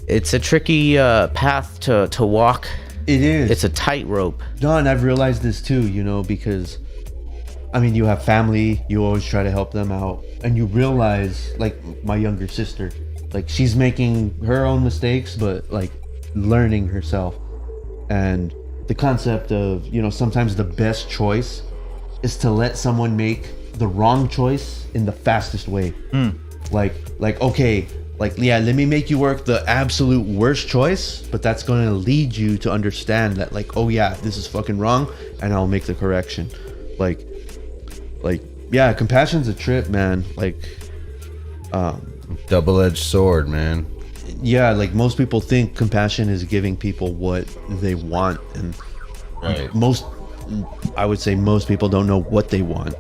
it's a tricky path to walk. it is. It's a tightrope. No, and I've realized this too, you know, because I mean, you have family, you always try to help them out, and you realize, like my younger sister, like she's making her own mistakes, but like learning herself. And the concept of, you know, sometimes the best choice is to let someone make the wrong choice in the fastest way. Like, okay, like, yeah, let me make you work the absolute worst choice, but that's going to lead you to understand that, like, oh yeah, this is fucking wrong, and I'll make the correction. Like, yeah, compassion's a trip, man. Like, Double-edged sword, man. yeah, like most people think compassion is giving people what they want, and Right. I would say most people don't know what they want,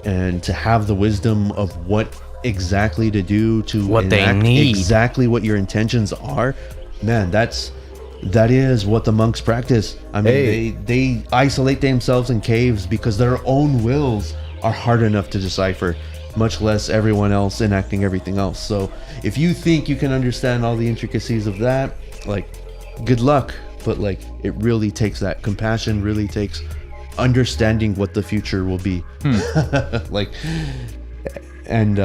and to have the wisdom of what exactly to do to What they enact need. exactly what your intentions are, man, that is what the monks practice. I mean, Hey. they isolate themselves in caves because their own wills are hard enough to decipher. much less everyone else enacting everything else. So if you think you can understand all the intricacies of that, like, good luck. But like, it really takes that compassion, really takes understanding what the future will be. Like, and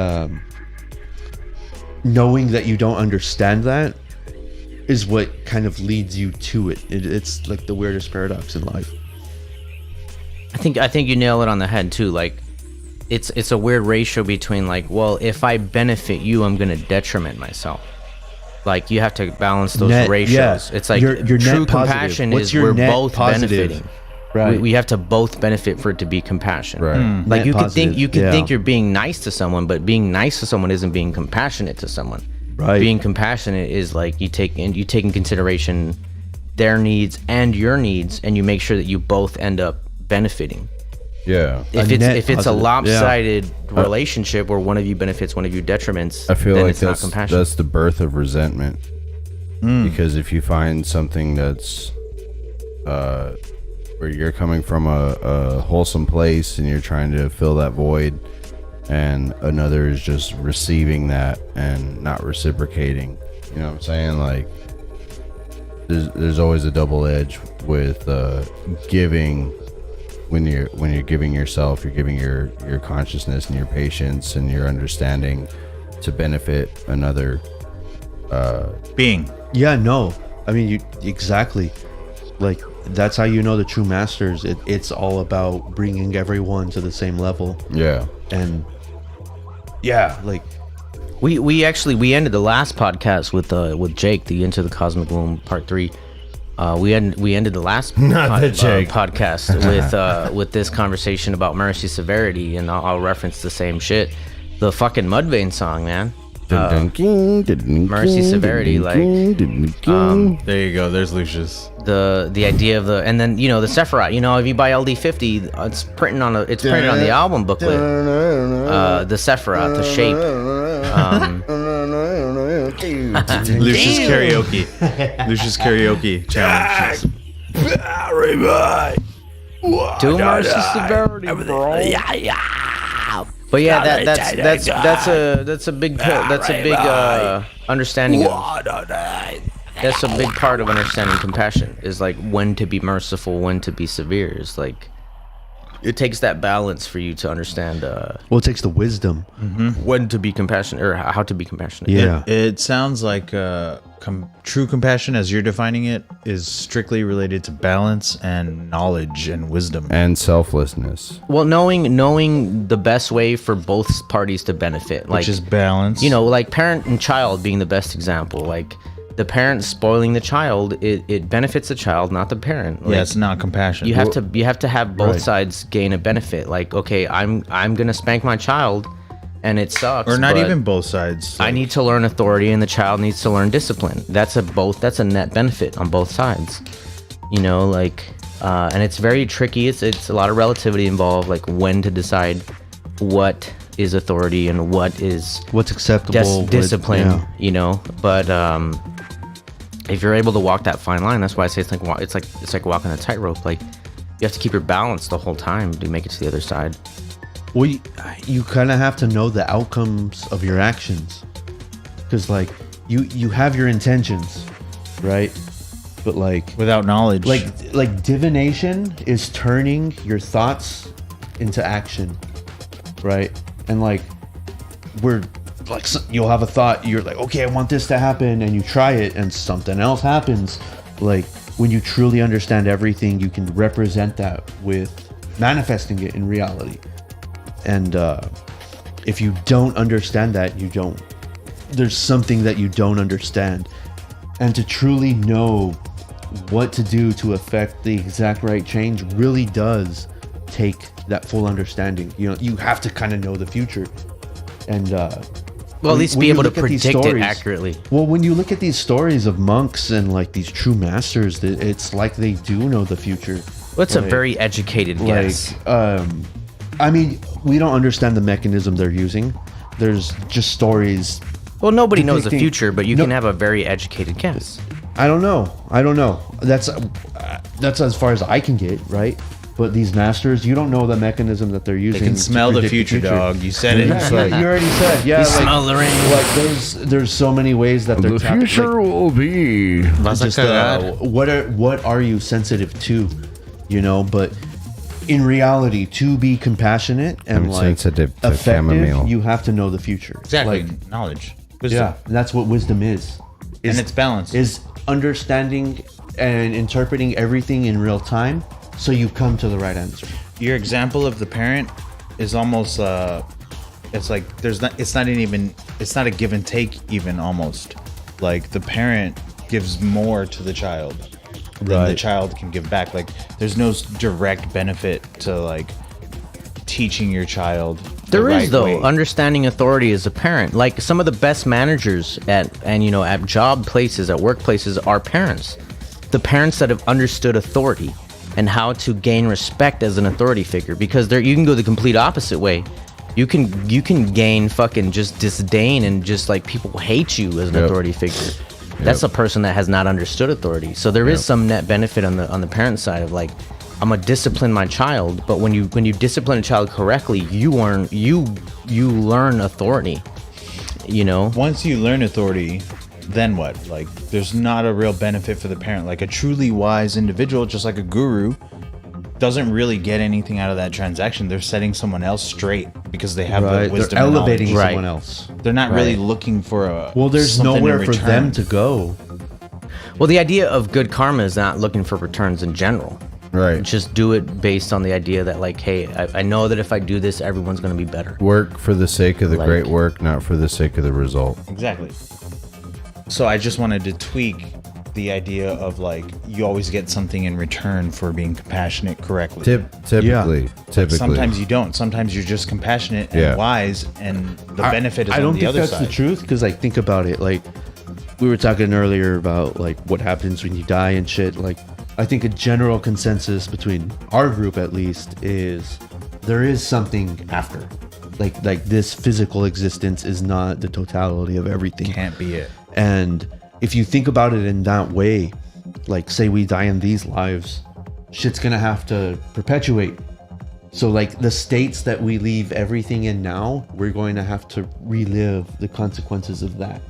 knowing that you don't understand that is what kind of leads you to it. It's like the weirdest paradox in life. I think you nail it on the head too. Like, it's a weird ratio between like, well, if I benefit you, I'm gonna detriment myself. Like, you have to balance those ratios. It's like your true net positive. compassion What's is your we're net both positive? benefiting. Right. We have to both benefit for it to be compassion. Right. Like, Net you could positive, think you're being nice to someone, but being nice to someone isn't being compassionate to someone. Right. Being compassionate is like you take in consideration their needs and your needs, and you make sure that you both end up benefiting. Yeah. If net it's a positive, lopsided relationship where one of you benefits, one of you detriments, I feel then like it's not compassion. that's the birth of resentment. Because if you find something that's where you're coming from a wholesome place and you're trying to fill that void, and another is just receiving that and not reciprocating, you know what I'm saying? Like, there's always a double edge with giving. When you're giving yourself, you're giving your consciousness and your patience and your understanding to benefit another Being. Yeah, no. I mean, you exactly. Like, that's how you know the true masters. It's all about bringing everyone to the same level. Yeah. And yeah, like, We ended the last podcast with Jake, the Into the Cosmic Womb Part 3. We ended the last podcast with this conversation about mercy severity, and I'll reference the same shit. The fucking Mudvayne song, man. Mercy severity, like, There you go. There's Lucius. the idea of and then, you know, the Sephiroth. You know, if you buy LD50, it's printed on the album booklet. The Sephiroth, the shape. Lucius karaoke. Lucius karaoke challenge. Do mercy severity, bro. But yeah, that's a big understanding of. That's a big part of understanding compassion, is like when to be merciful, when to be severe. Is like, it takes that balance for you to understand well, it takes the wisdom. when to be compassionate, or how to be compassionate. Yeah. It sounds like true compassion, as you're defining it, is strictly related to balance and knowledge and wisdom. And selflessness. Well, knowing the best way for both parties to benefit, like, Which is balance. you know, like parent and child being the best example. Like, the parent spoiling the child, it benefits the child, not the parent. Like, Yeah, it's not compassion. you have to have both sides gain a benefit. Like, okay, I'm gonna spank my child, and it sucks. Or not but even both sides. I need to learn authority, and the child needs to learn discipline. That's a net benefit on both sides. You know, like, and it's very tricky. It's a lot of relativity involved, like when to decide what is authority and what's acceptable, discipline. yeah. You know, but if you're able to walk that fine line, that's why I say it's like walking a tightrope. Like, you have to keep your balance the whole time to make it to the other side. Well, you kind of have to know the outcomes of your actions, because like you have your intentions, right? But like, without knowledge. like divination is turning your thoughts into action, right? And like, you'll have a thought, you're like, okay, I want this to happen, and you try it and something else happens. Like, when you truly understand everything, you can represent that with manifesting it in reality. And if you don't understand that, there's something that you don't understand. And to truly know what to do to affect the exact right change really does take that full understanding. You know, you have to kind of know the future. And well, at least be able to predict it stories accurately. Well, when you look at these stories of monks and like these true masters, it's like they do know the future. Well, it's a very educated guess. I mean, we don't understand the mechanism they're using. There's just stories. Well, nobody knows the depicting- future, but you can have a very educated guess. I don't know. That's as far as I can get, right? But these masters, you don't know the mechanism that they're They using. can to smell the predict future, dog. You said it. Yeah, you already said. Yeah, like, smell the rain. like there's so many ways that they're The tapping, future will be. just what are you sensitive to, you know? But in reality, to be compassionate and I'm like sensitive to chamomile. effective, you have to know the future. Exactly. Like, Knowledge. Wisdom. yeah, and that's what wisdom is. And it's balanced. Is understanding and interpreting everything in real time, so you come to the right answer. Your example of the parent is almost it's like it's not a give and take, even almost like the parent gives more to the child than the Right. child can give back. Like there's no direct benefit to like teaching your child the There is right though way. understanding authority as a parent. Like some of the best managers at job places, at workplaces, are parents. The parents that have understood authority and how to gain respect as an authority figure. Because you can go the complete opposite way. You can gain fucking just disdain and just like people hate you as an authority figure. That's a person that has not understood authority. So there is some net benefit on the parent side of like, I'm gonna discipline my child, but when you discipline a child correctly, you learn authority. You know? Once you learn authority, then what? Like there's not a real benefit for the parent. Like a truly wise individual, just like a guru, doesn't really get anything out of that transaction. They're setting someone else straight because they have the wisdom. They're and elevating knowledge. someone else. They're not really looking for a Well, there's something in nowhere for return. them to go. Well, the idea of good karma is not looking for returns in general. Right. Just do it based on the idea that like, hey, I know that if I do this, everyone's gonna be better. Work for the sake of the Like- great work, not for the sake of the result. Exactly. So I just wanted to tweak the idea of like you always get something in return for being compassionate correctly. Typically. Sometimes you don't. Sometimes you're just compassionate and wise, and the benefit is I don't on the think other that's side. the truth, because like think about it. Like we were talking earlier about like what happens when you die and shit. Like I think a general consensus between our group, at least, is there is something after. Like this physical existence is not the totality of everything. Can't be it. And if you think about it in that way, like say we die in these lives, shit's gonna have to perpetuate. So like the states that we leave everything in now, we're going to have to relive the consequences of that.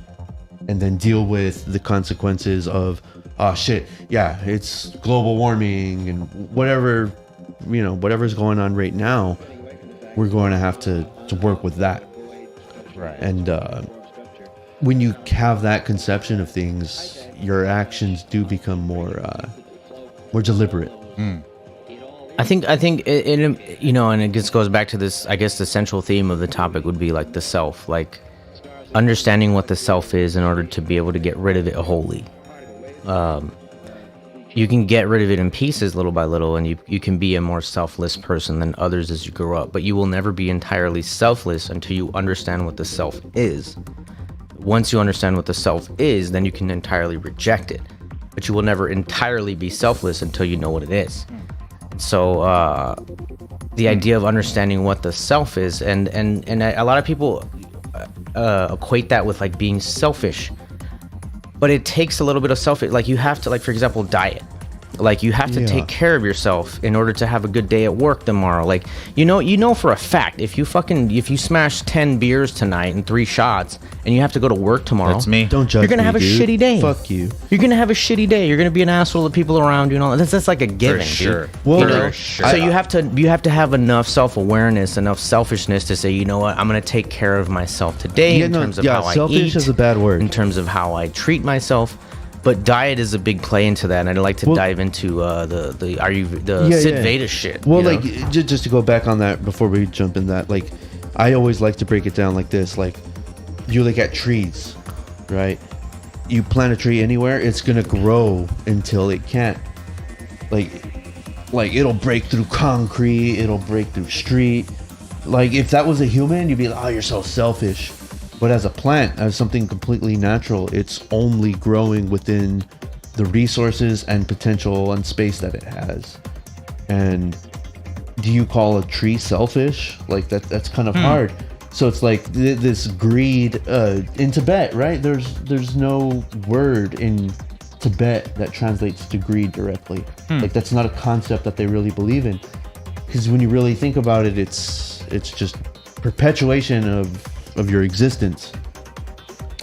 And then deal with the consequences of, oh shit, yeah, it's global warming and whatever, whatever's going on right now, we're going to have to work with that. Right. And when you have that conception of things, your actions do become more deliberate. I think it and it just goes back to this. I guess the central theme of the topic would be like the self, like understanding what the self is in order to be able to get rid of it wholly. You can get rid of it in pieces little by little, and you can be a more selfless person than others as you grow up, but you will never be entirely selfless until you understand what the self is. Once you understand what the self is, then you can entirely reject it, but you will never entirely be selfless until you know what it is. So the idea of understanding what the self is, and a lot of people equate that with like being selfish, but it takes a little bit of selfish. Like you have to, like for example, diet. Like you have to take care of yourself in order to have a good day at work tomorrow. Like you know for a fact, if you smash 10 beers tonight and 3 shots and you have to go to work tomorrow, That's me. Don't judge you're gonna me, have a dude. shitty day. Fuck you. You're gonna have a shitty day. You're gonna be an asshole to people around you and all that. That's like a given, sure. dude. Well, You know? for sure. So you have to have enough self-awareness, enough selfishness to say, you know what, I'm gonna take care of myself today in terms of how I selfish eat, is a bad word. in terms of how I treat myself. But diet is a big play into that, and I'd like to dive into the Sid Veda shit. Well, you know? like just to go back on that before we jump in that, like I always like to break it down like this. Like you look at trees, right? You plant a tree anywhere, it's gonna grow until it can't. Like it'll break through concrete, it'll break through street. Like if that was a human, you'd be like, oh, you're so selfish. But as a plant, as something completely natural, it's only growing within the resources and potential and space that it has. And do you call a tree selfish? Like that's kind of hard. So it's like this greed in Tibet, right? There's no word in Tibet that translates to greed directly. Like that's not a concept that they really believe in, because when you really think about it, it's just perpetuation of your existence.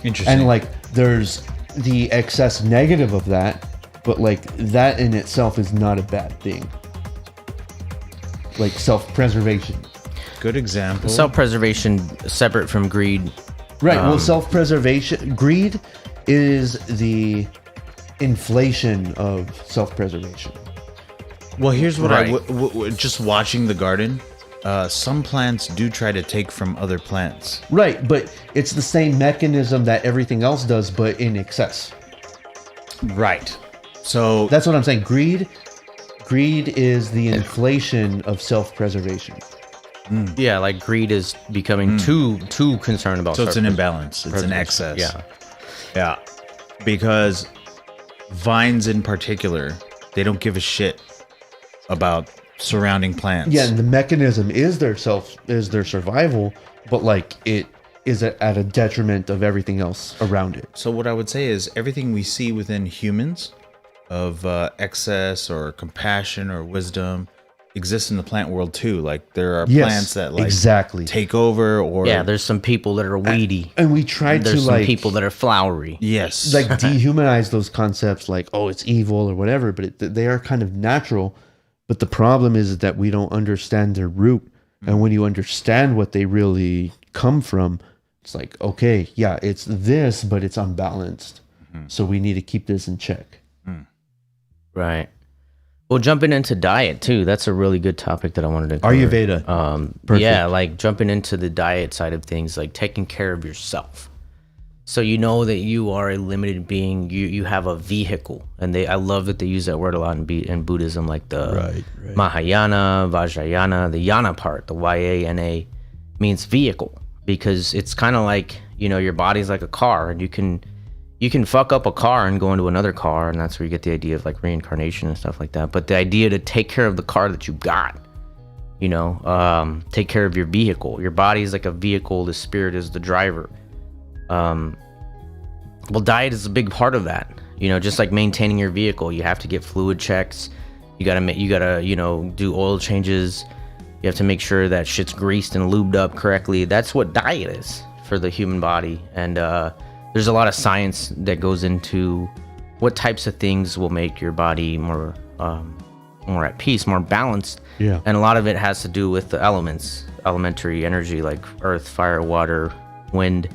Interesting. And like there's the excess negative of that, but like that in itself is not a bad thing. Like self-preservation. Good example. Self-preservation separate from greed. Right. Well, self-preservation, greed is the inflation of self-preservation. Well, here's what Right. just watching the garden. Some plants do try to take from other plants. Right, but it's the same mechanism that everything else does, but in excess. Right. So That's what I'm saying. Greed is the inflation of self-preservation. Yeah, like greed is becoming too concerned about. it's an self- imbalance. It's an excess. Yeah. Yeah. Because vines in particular, they don't give a shit about surrounding plants. Yeah, and the mechanism is their survival, but like it is at a detriment of everything else around it. So what I would say is everything we see within humans of excess or compassion or wisdom exists in the plant world too. Like there are Yes, plants that like exactly. take over or Yeah, there's some people that are weedy. And we try to There's some like people that are flowery. yes. like dehumanize those concepts, like oh it's evil or whatever, but they are kind of natural. But the problem is that we don't understand their root, and when you understand what they really come from, it's like okay, yeah, it's this, but it's unbalanced, so we need to keep this in check. Right. Well, jumping into diet too. That's a really good topic that I wanted to cover. Ayurveda. Perfect. Yeah, like jumping into the diet side of things, like taking care of yourself. So you know that you are a limited being. You have a vehicle, and I love that they use that word a lot in Buddhism, like the Right. Mahayana, Vajrayana, the Yana part, the YANA means vehicle, because it's kind of like, you know, your body's like a car, and you can fuck up a car and go into another car, and that's where you get the idea of like reincarnation and stuff like that. But the idea to take care of the car that you got, you know, take care of your vehicle. Your body is like a vehicle. The spirit is the driver. Well, diet is a big part of that. You know, just like maintaining your vehicle, you have to get fluid checks. You gotta, you know, do oil changes. You have to make sure that shit's greased and lubed up correctly. That's what diet is for the human body. And there's a lot of science that goes into what types of things will make your body more at peace, more balanced. Yeah. And a lot of it has to do with the elements, elementary energy, like earth, fire, water, wind,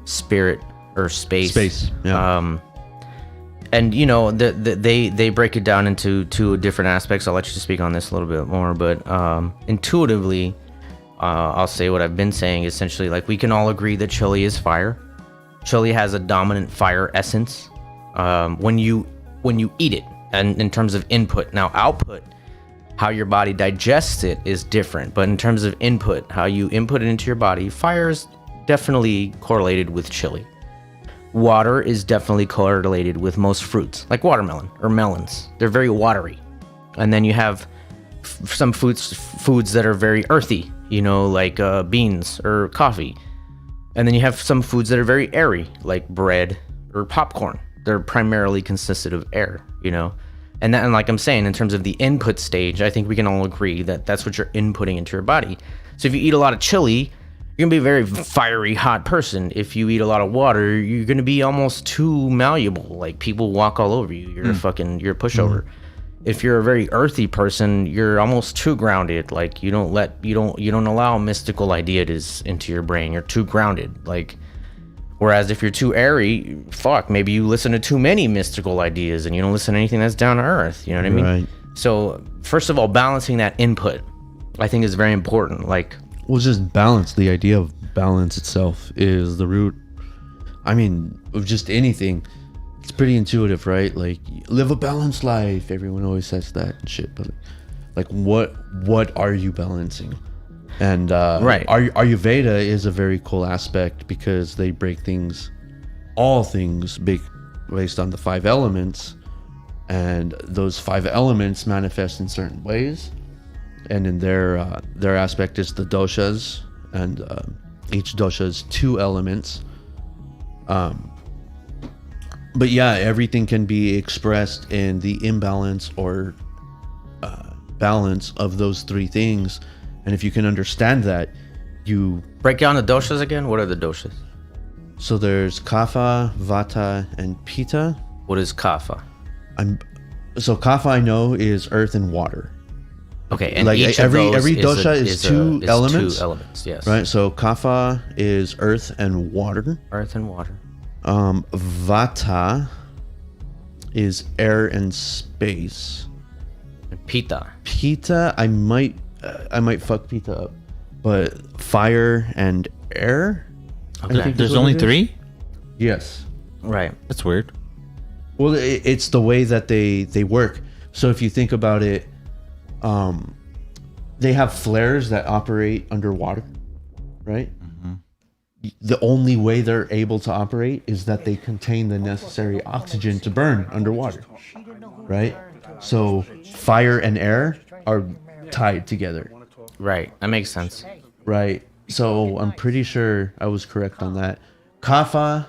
spirit, or space. Yeah. And you know, they break it down into two different aspects. I'll let you speak on this a little bit more, but intuitively, I'll say what I've been saying. Essentially, like we can all agree that chili is fire. Chili has a dominant fire essence when you eat it, and in terms of input. Now output, how your body digests it is different, but in terms of input, how you input it into your body, fire is definitely correlated with chili. Water is definitely correlated with most fruits, like watermelon or melons. They're very watery. And then you have some foods that are very earthy, you know, like beans or coffee. And then you have some foods that are very airy, like bread or popcorn. They're primarily consisted of air, you know. And like I'm saying, in terms of the input stage, I think we can all agree that that's what you're inputting into your body. So if you eat a lot of chili, you're gonna be a very fiery, hot person. If you eat a lot of water, you're gonna be almost too malleable. Like people walk all over you. You're you're a pushover. If you're a very earthy person, you're almost too grounded. Like you don't allow mystical ideas into your brain. You're too grounded. Like, whereas if you're too airy, maybe you listen to too many mystical ideas and you don't listen to anything that's down to earth. You know what I mean? Right. So first of all, balancing that input, I think, is very important. Like, Well, just balance. The idea of balance itself is the root. I mean, of just anything. It's pretty intuitive, right? Like, live a balanced life. Everyone always says that and shit. But like, what are you balancing? And Right. Ayurveda is a very cool aspect because they break all things based on the 5 elements, and those 5 elements manifest in certain ways. And in their aspect is the doshas, and each dosha is 2 elements. But yeah, everything can be expressed in the imbalance or balance of those three things. And if you can understand that, you Break down the doshas again. What are the doshas? so there's kapha, vata, and pitta. What is kapha? So kapha I know is earth and water. Okay, and Like each every of those dosha is two elements. Two elements, yes. Right? So kapha is earth and water. Earth and water. Vata is air and space. And pitta. Pitta, I might fuck Pitta up, but fire and air. I Okay. think is There's what only it is. 3? Yes. Right. That's weird. Well, it's the way that they work. So if you think about it, they have flares that operate underwater, right? The only way they're able to operate is that they contain the necessary oxygen to burn underwater, right? So fire and air are tied together, Right. That makes sense. right? So I'm pretty sure I was correct on that. Kapha,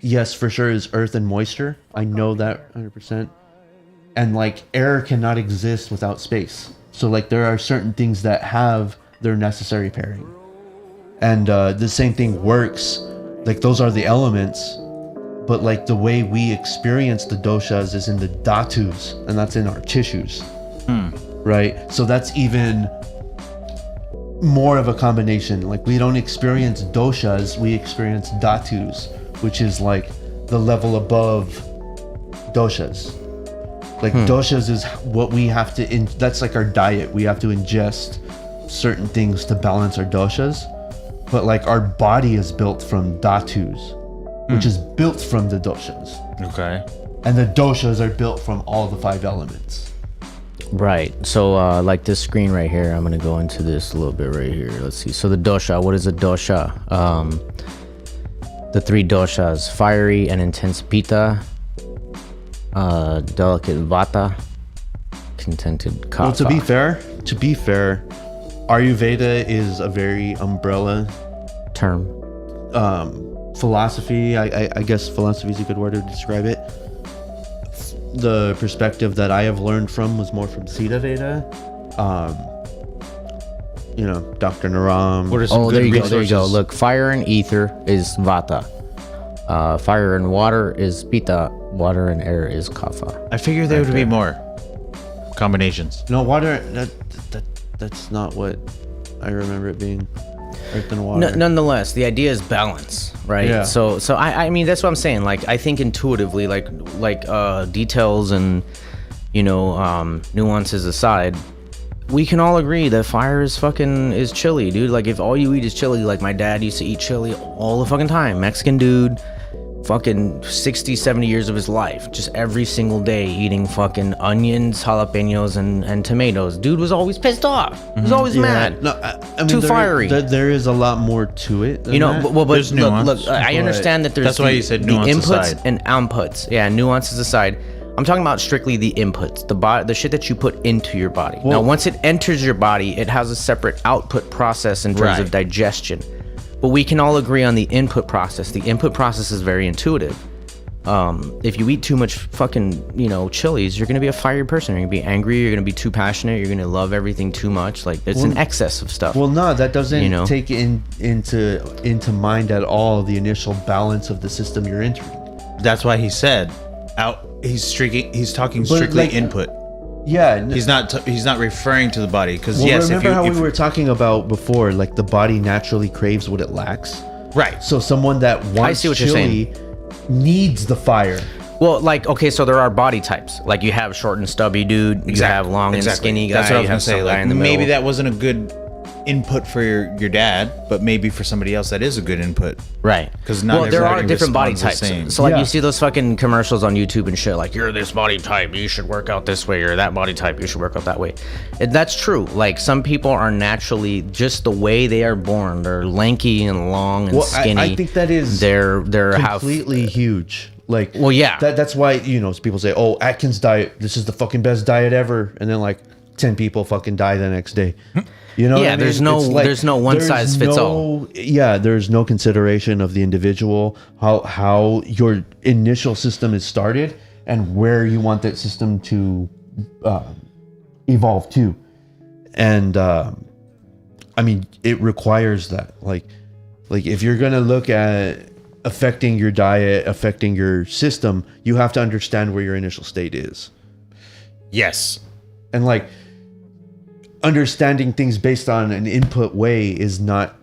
yes, for sure, is earth and moisture. I know that 100%. And like air cannot exist without space. So like there are certain things that have their necessary pairing. And the same thing works. Like those are the elements. But like the way we experience the doshas is in the dhatus, and that's in our tissues. Right? So that's even more of a combination. Like we don't experience doshas, we experience dhatus, which is like the level above doshas. Like doshas is what we have to that's like our diet. We have to ingest certain things to balance our doshas. But like our body is built from dhatus, which is built from the doshas. Okay. And the doshas are built from all the 5 elements. Right. So like this screen right here, I'm gonna go into this a little bit right here. Let's see. So the dosha, what is a dosha? The 3 doshas: fiery and intense pitta, delicate vata, contented kapha. Well, to be fair, Ayurveda is a very umbrella term. philosophy. I guess philosophy is a good word to describe it. The perspective that I have learned from was more from Siddha Veda. Dr. Naram. What are some Oh, good there you go. resources? There you go. Look, fire and ether is vata. Fire and water is pitta. Water and air is kapha. I figured there would be more combinations. No, water. That's not what I remember it being. Earth and water. Nonetheless, the idea is balance, right? Yeah. So I mean that's what I'm saying. Like I think intuitively, like details and nuances aside, we can all agree that fire is chili, dude. Like if all you eat is chili, like my dad used to eat chili all the fucking time. Mexican dude, fucking 60, 70 years of his life, just every single day eating fucking onions, jalapenos, and tomatoes. Dude was always pissed off. He was always mad. No, I mean, Too fiery. There is a lot more to it. Than that. But There's nuance, look, I understand that there's that's why you said the nuance inputs aside. and outputs. Yeah, nuances aside. I'm talking about strictly the inputs, the shit that you put into your body. Now, once it enters your body, it has a separate output process in terms of digestion. But we can all agree on the input process. The input process is very intuitive. If you eat too much fucking, chilies, you're gonna be a fiery person. You're gonna be angry. You're gonna be too passionate. You're gonna love everything too much. Like it's an excess of stuff. Well, no, that doesn't take into mind at all the initial balance of the system you're entering. That's why he said he's talking strictly like, input. Yeah, He's not referring to the body because well, yes, remember how we were talking about before, like the body naturally craves what it lacks. right. So someone that wants see what you're chili needs the fire. Well, like, okay, so there are body types. Like, you have short and stubby dude. You have long and skinny guy. That's what I was you gonna have say. some guy Like in the maybe middle. that wasn't a good input for your dad, but maybe for somebody else that is a good input. Right. 'Cause not there are everybody different body responds the types. same. So, like, Yeah. you see those fucking commercials on YouTube and shit, like, you're this body type, you should work out this way, or that body type, you should work out that way. And that's true. Like, some people are naturally just the way they are born. They're lanky and long and skinny. I think that is they're completely huge. Like, Well, yeah. that's why people say, "Oh, Atkins diet. This is the fucking best diet ever." And then like 10 people fucking die the next day. You know, Yeah, what I mean? there's no- It's like, there's no one size fits all. Yeah, there's no consideration of the individual, how your initial system is started, and where you want that system to evolve to. And I mean, it requires that. Like if you're gonna look at affecting your diet, affecting your system, you have to understand where your initial state is. Yes. And like understanding things based on an input way is not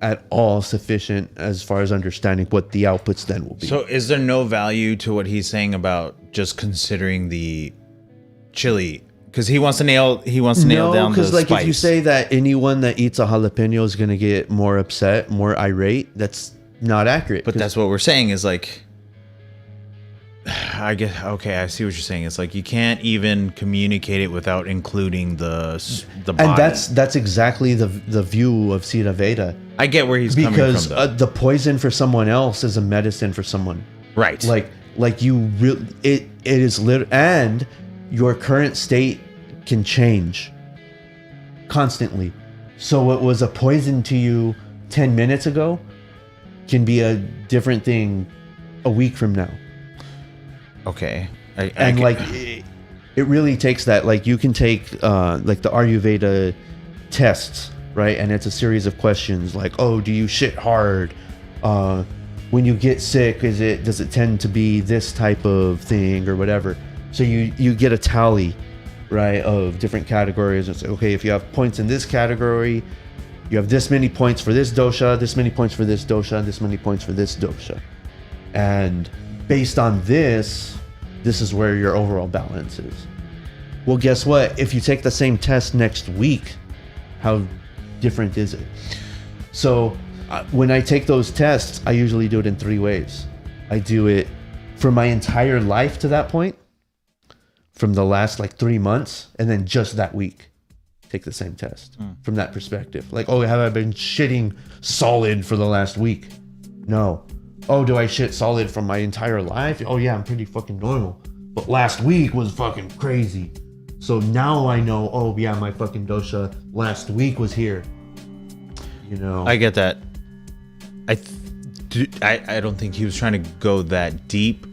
at all sufficient as far as understanding what the outputs then will be. So is there no value to what he's saying about just considering the chili? Because he wants to nail down the like spice. if you say that anyone that eats a jalapeno is going to get more upset, more irate, that's not accurate. But that's what we're saying is like, I guess, okay, I see what you're saying. It's like you can't even communicate it without including the body. and that's exactly the view of Sita Veda. I get where he's coming Because from, though. the poison for someone else is a medicine for someone. Right. Like you really, it is and your current state can change constantly. So what was a poison to you 10 minutes ago can be a different thing a week from now. Okay. It really takes that. Like you can take like the Ayurveda tests, right? And it's a series of questions like, oh, do you shit hard? When you get sick, does it tend to be this type of thing or whatever? So you get a tally, right, of different categories. It's okay, if you have points in this category, you have this many points for this dosha, this many points for this dosha, this many points for this dosha. And based on this is where your overall balance is. Well, guess what? If you take the same test next week, how different is it? So when I take those tests, I usually do it in 3 ways. I do it for my entire life to that point, from the last like 3 months, and then just that week. Take the same test from that perspective. Like, oh, have I been shitting solid for the last week? No. Oh, do I shit solid from my entire life? Oh yeah, I'm pretty fucking normal. But last week was fucking crazy. So now I know, oh yeah, my fucking dosha last week was here. You know? I get that. I don't think he was trying to go that deep.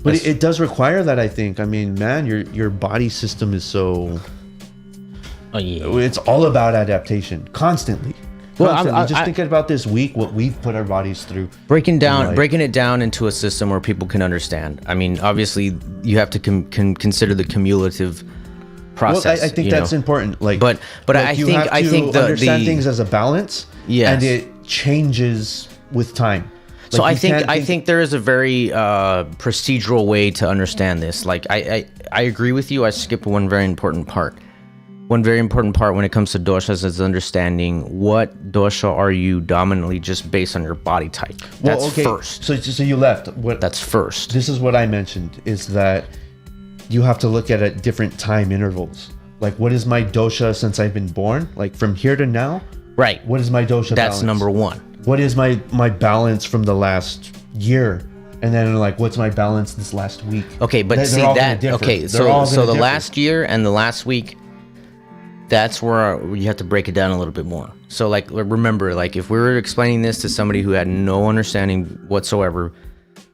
But it does require that, I think. I mean, man, your body system is so... Oh yeah. It's all about adaptation, constantly. Well, Just thinking about this week, what we've put our bodies through. breaking it down into a system where people can understand. I mean, obviously, you have to consider the cumulative process. Well, I think that's important. Like, but I you think have to I think understand things as a balance. Yes. And it changes with time. So Like, I think there is a very procedural way to understand this. Like I agree with you. I skipped one very important part. One very important part when it comes to doshas is understanding what dosha are you dominantly just based on your body type. That's first. So you left. That's first. This is what I mentioned, is that you have to look at different time intervals. Like, what is my dosha since I've been born? Like from here to now? Right. What is my dosha That's balance? number one. What is my balance from the last year? And then like, what's my balance this last week? Okay, but They're see all gonna that. differ. Okay, They're all so gonna the differ. last year and the last week, that's where you have to break it down a little bit more. So like, remember, like if we were explaining this to somebody who had no understanding whatsoever,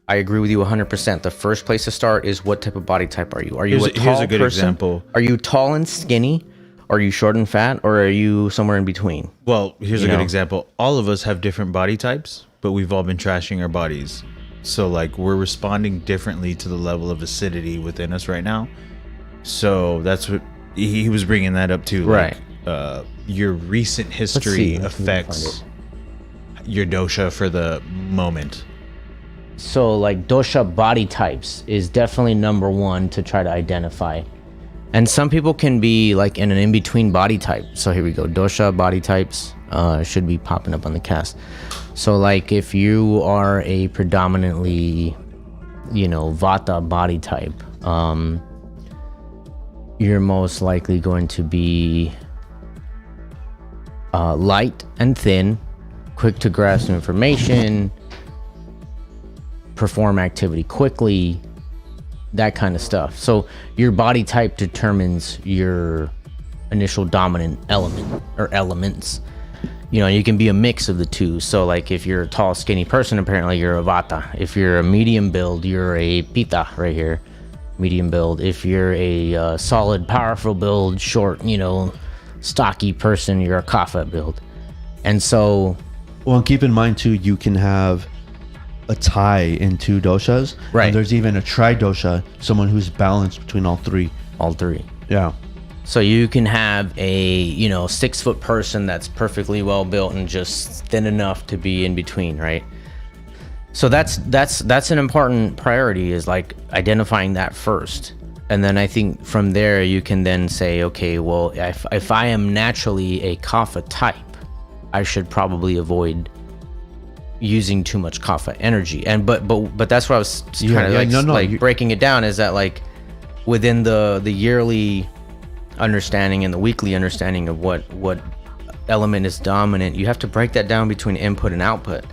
I agree with you 100%. The first place to start is what type of body type are you? Are you Here's a good example. Are you tall and skinny? Are you short and fat? Or are you somewhere in between? Well, here's a You good know? example. All of us have different body types, but we've all been trashing our bodies. So like we're responding differently to the level of acidity within us right now. So that's what he was bringing that up too. Right. Like, your recent history affects your dosha for the moment. So like dosha body types is definitely number one to try to identify. And some people can be like in an in-between body type. So here we go. Dosha body types should be popping up on the cast. So like if you are a predominantly, Vata body type, you're most likely going to be light and thin, quick to grasp information, perform activity quickly, that kind of stuff. So your body type determines your initial dominant element or elements. You know, you can be a mix of the two. So like if you're a tall, skinny person, apparently you're a vata. If you're a medium build, you're a pitta right here. Medium build. If you're a solid, powerful build, short, you know, stocky person, you're a kapha build. And so... Well, and keep in mind too, you can have a tie in 2 doshas. Right. And there's even a tri-dosha, someone who's balanced between all 3. All 3. Yeah. So you can have a, you know, 6-foot person that's perfectly well built and just thin enough to be in between, right? So that's an important priority, is like identifying that first. And then I think from there you can then say, okay, well, if I am naturally a kapha type, I should probably avoid using too much kapha energy. And but that's what I was kind of breaking it down, is that like within the yearly understanding and the weekly understanding of what element is dominant, you have to break that down between input and output.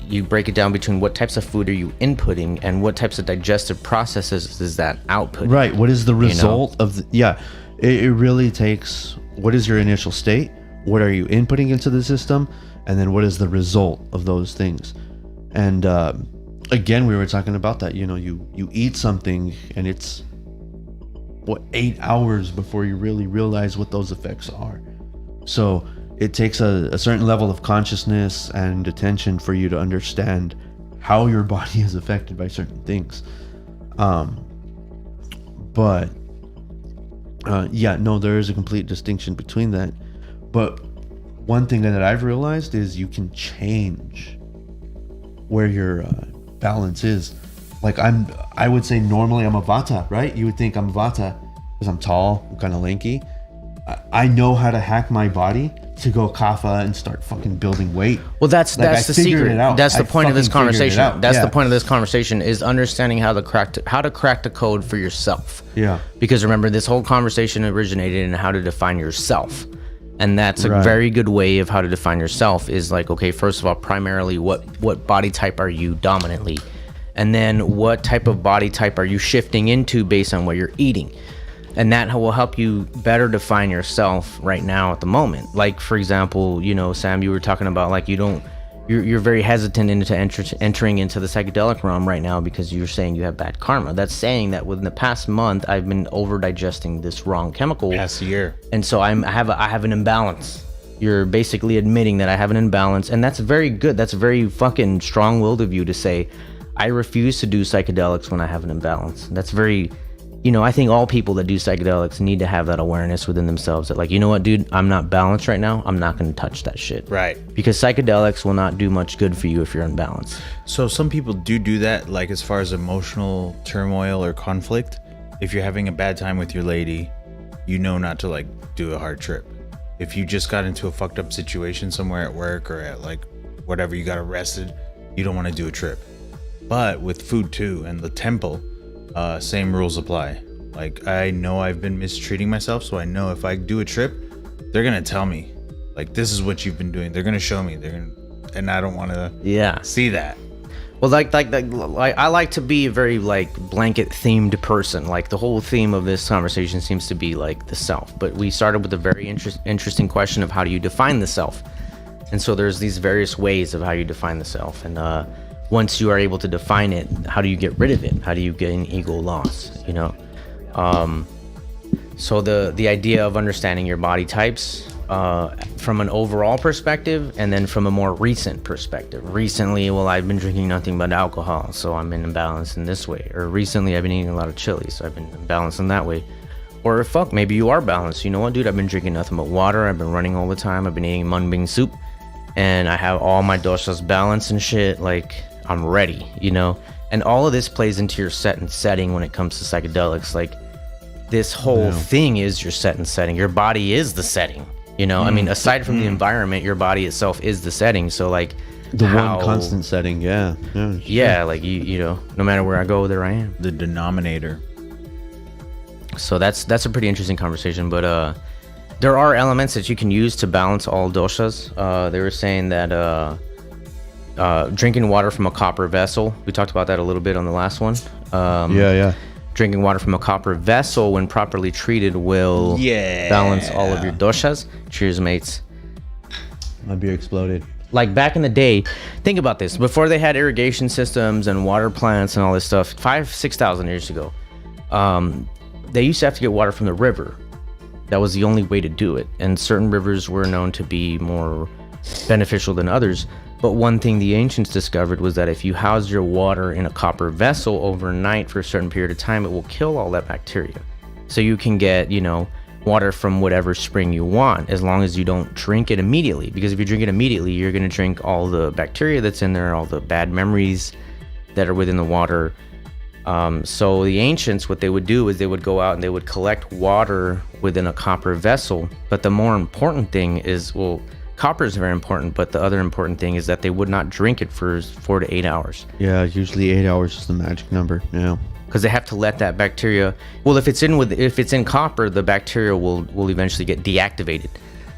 You break it down between what types of food are you inputting and what types of digestive processes is that output. Right. What is the result of it really takes, what is your initial state? What are you inputting into the system? And then what is the result of those things? And again, we were talking about that, you know, you eat something and it's 8 hours before you really realize what those effects are. So it takes a certain level of consciousness and attention for you to understand how your body is affected by certain things. There is a complete distinction between that. But one thing that I've realized is you can change where your balance is. Like I would say normally I'm a vata, right? You would think I'm a vata because I'm tall, I'm kind of lanky. I know how to hack my body to go kapha and start fucking building weight. Well, that's the secret. That's the point of this conversation. That's the point of this conversation, is understanding how to crack the code for yourself. Yeah. Because remember, this whole conversation originated in how to define yourself. And that's a very good way of how to define yourself, is like, okay, first of all, primarily what body type are you dominantly? And then what type of body type are you shifting into based on what you're eating? And that will help you better define yourself right now at the moment. Like, for example, you know, Sam, you were talking about like you're very hesitant into entering into the psychedelic realm right now because you're saying you have bad karma. That's saying that within the past month, I've been over digesting this wrong chemical. Past year. And so I have an imbalance. You're basically admitting that I have an imbalance, and that's very good. That's very fucking strong-willed of you to say, I refuse to do psychedelics when I have an imbalance. That's very, you know, I think all people that do psychedelics need to have that awareness within themselves that, like, you know what, dude, I'm not balanced right now. I'm not going to touch that shit. Right. Because psychedelics will not do much good for you if you're unbalanced. So some people do that, like as far as emotional turmoil or conflict. If you're having a bad time with your lady, you know not to like do a hard trip. If you just got into a fucked up situation somewhere at work or at like whatever, you got arrested, you don't want to do a trip. But with food too and the temple, same rules apply. Like, I know I've been mistreating myself, so I know if I do a trip, they're gonna tell me, like, this is what you've been doing. They're gonna show me. And I don't want to see that. Well, like I like to be a very like blanket themed person. Like, the whole theme of this conversation seems to be like the self. But we started with a very interesting question of how do you define the self, and so there's these various ways of how you define the self, and once you are able to define it, how do you get rid of it? How do you gain ego loss? You know, so the idea of understanding your body types from an overall perspective, and then from a more recent perspective. Recently, well, I've been drinking nothing but alcohol, so I'm in imbalance in this way. Or recently, I've been eating a lot of chili, so I've been imbalanced in that way. Or fuck, maybe you are balanced. You know what, dude? I've been drinking nothing but water. I've been running all the time. I've been eating mung bean soup, and I have all my doshas balanced and shit. Like, I'm ready, you know? And all of this plays into your set and setting when it comes to psychedelics. Like, this whole thing is your set and setting. Your body is the setting, you know? I mean, aside from the environment, your body itself is the setting. So, like, the one constant setting, yeah, like, you know, no matter where I go, there I am. The denominator. So that's a pretty interesting conversation. But there are elements that you can use to balance all doshas. They were saying that drinking water from a copper vessel. We talked about that a little bit on the last one. drinking water from a copper vessel, when properly treated, will balance all of your doshas. Cheers, mates. My beer exploded. Like back in the day, think about this. Before they had irrigation systems and water plants and all this stuff, 6,000 years ago, they used to have to get water from the river. That was the only way to do it. And certain rivers were known to be more beneficial than others. But one thing the ancients discovered was that if you house your water in a copper vessel overnight for a certain period of time, it will kill all that bacteria. So you can get, water from whatever spring you want, as long as you don't drink it immediately. Because if you drink it immediately, you're going to drink all the bacteria that's in there, all the bad memories that are within the water. So the ancients, what they would do is they would go out and they would collect water within a copper vessel. But the more important thing is, copper is very important, but the other important thing is that they would not drink it for 4 to 8 hours. Yeah, usually 8 hours is the magic number. Yeah, because they have to let that bacteria. Well, if it's in copper, the bacteria will eventually get deactivated.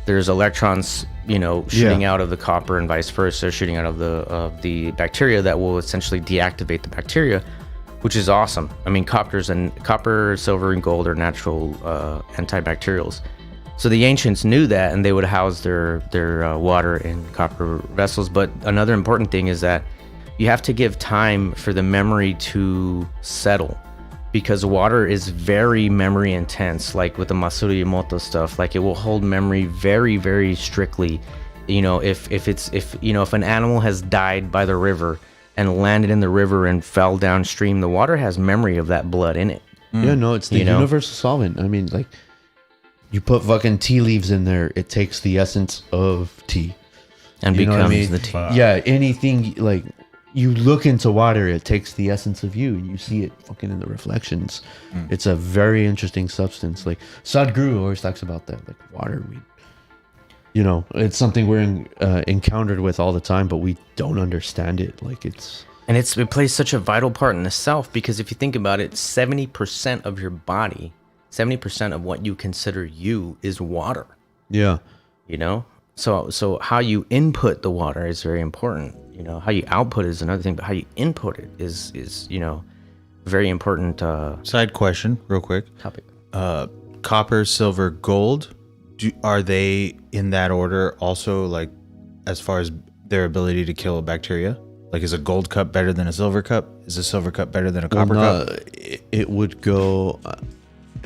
There's electrons, shooting out of the copper and vice versa, shooting out of the bacteria that will essentially deactivate the bacteria, which is awesome. I mean, copper, silver, and gold are natural antibacterials. So the ancients knew that, and they would house their water in copper vessels. But another important thing is that you have to give time for the memory to settle, because water is very memory intense. Like with the Masaru Emoto stuff, like it will hold memory very, very strictly. If an animal has died by the river and landed in the river and fell downstream, the water has memory of that blood in it. Yeah, no, it's the universal solvent. I mean, like, you put fucking tea leaves in there, it takes the essence of tea and becomes the tea. Yeah, anything, like, you look into water, it takes the essence of you, and you see it fucking in the reflections. It's a very interesting substance. Like Sadhguru always talks about that, like water. It's something we're encountered with all the time, but we don't understand it. Like it plays such a vital part in the self, because if you think about it, 70% of your body, 70% of what you consider you is water. Yeah. So how you input the water is very important. How you output is another thing, but how you input it is very important. Side question, real quick. Topic. Copper, silver, gold. Are they in that order also, like, as far as their ability to kill a bacteria? Like, is a gold cup better than a silver cup? Is a silver cup better than a copper cup? It would go...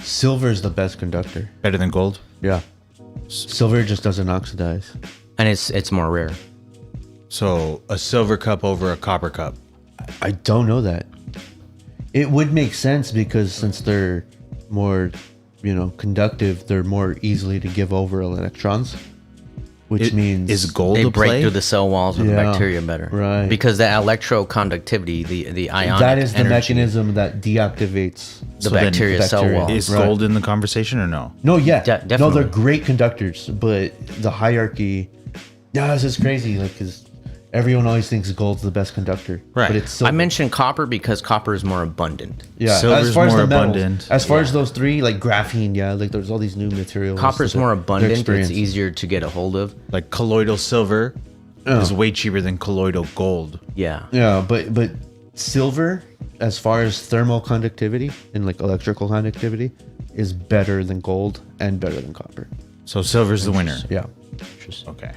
silver is the best conductor. Better than gold? Yeah. Silver just doesn't oxidize. And it's more rare. So a silver cup over a copper cup? I don't know that. It would make sense, because since they're more, conductive, they're more easily to give over electrons, which means... Is gold they a break play? through the cell walls of the bacteria better. Right. Because the electroconductivity, the ionic that is the energy, mechanism that deactivates the bacteria cell wall. Is gold in the conversation or no? No, yeah. Definitely. No, they're great conductors, but the hierarchy... Yeah, this is crazy, like, because everyone always thinks gold's the best conductor. Right. But it's silver. I mentioned copper because copper is more abundant. Yeah, Silver's as far as more the metals, abundant. as far as those three, like graphene, like there's all these new materials. Copper's that more they're abundant. It's experiencing. easier to get a hold of. Like colloidal silver is way cheaper than colloidal gold. Yeah. Yeah, but silver, as far as thermal conductivity and like electrical conductivity, is better than gold and better than copper. So silver's the winner. Yeah. Okay.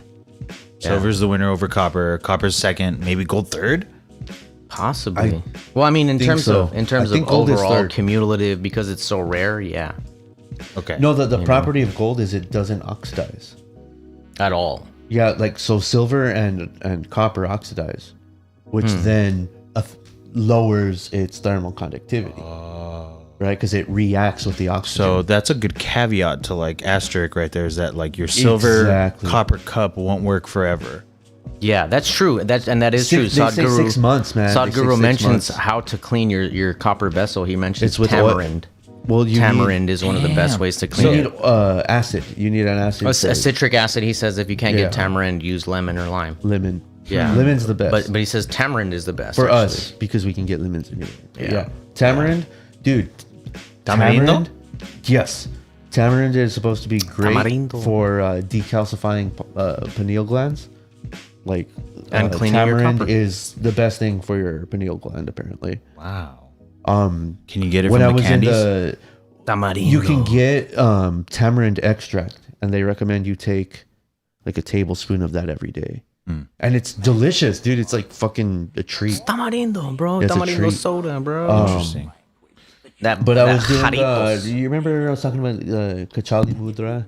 Silver's the winner over copper. Copper's second. Maybe gold third. Possibly. Well, I mean, in terms so. of I think gold is overall third. cumulative, because it's so rare. Yeah. Okay. No, the property of gold is it doesn't oxidize. At all. Yeah, like so silver and copper oxidize, which then lowers its thermal conductivity. Right, because it reacts with the oxygen. So that's a good caveat to like asterisk right there, is that like your silver copper cup won't work forever. Yeah, that's true. That is true. They say 6 months, man. They say Sadhguru 6 mentions months. how to clean your copper vessel. He mentions It's with tamarind. Well, Tamarind is one of the best ways to You clean need it. acid. You need an acid. A for citric acid. He says if you can't Yeah. get tamarind, use lemon or lime. lemon. Yeah. Lemon's the best. But he says tamarind is the best for actually. us, because we can get lemons anyway. Yeah. Tamarind, dude. Tamarindo? Yes. Tamarind is supposed to be great Tamarindo. for decalcifying pineal glands. Like, And cleaning your tamarind copper. is the best thing for your pineal gland, apparently. Wow. Can you get it When from I the was candies? in the, Tamarindo. you can get tamarind extract, and they recommend you take like a tablespoon of that every day. And it's delicious, dude. It's like fucking a treat. Tamarindo, bro. It's a Tamarindo treat. soda, bro. Interesting. That, But that I was doing. Jaritos. Do you remember I was talking about Kachali Mudra,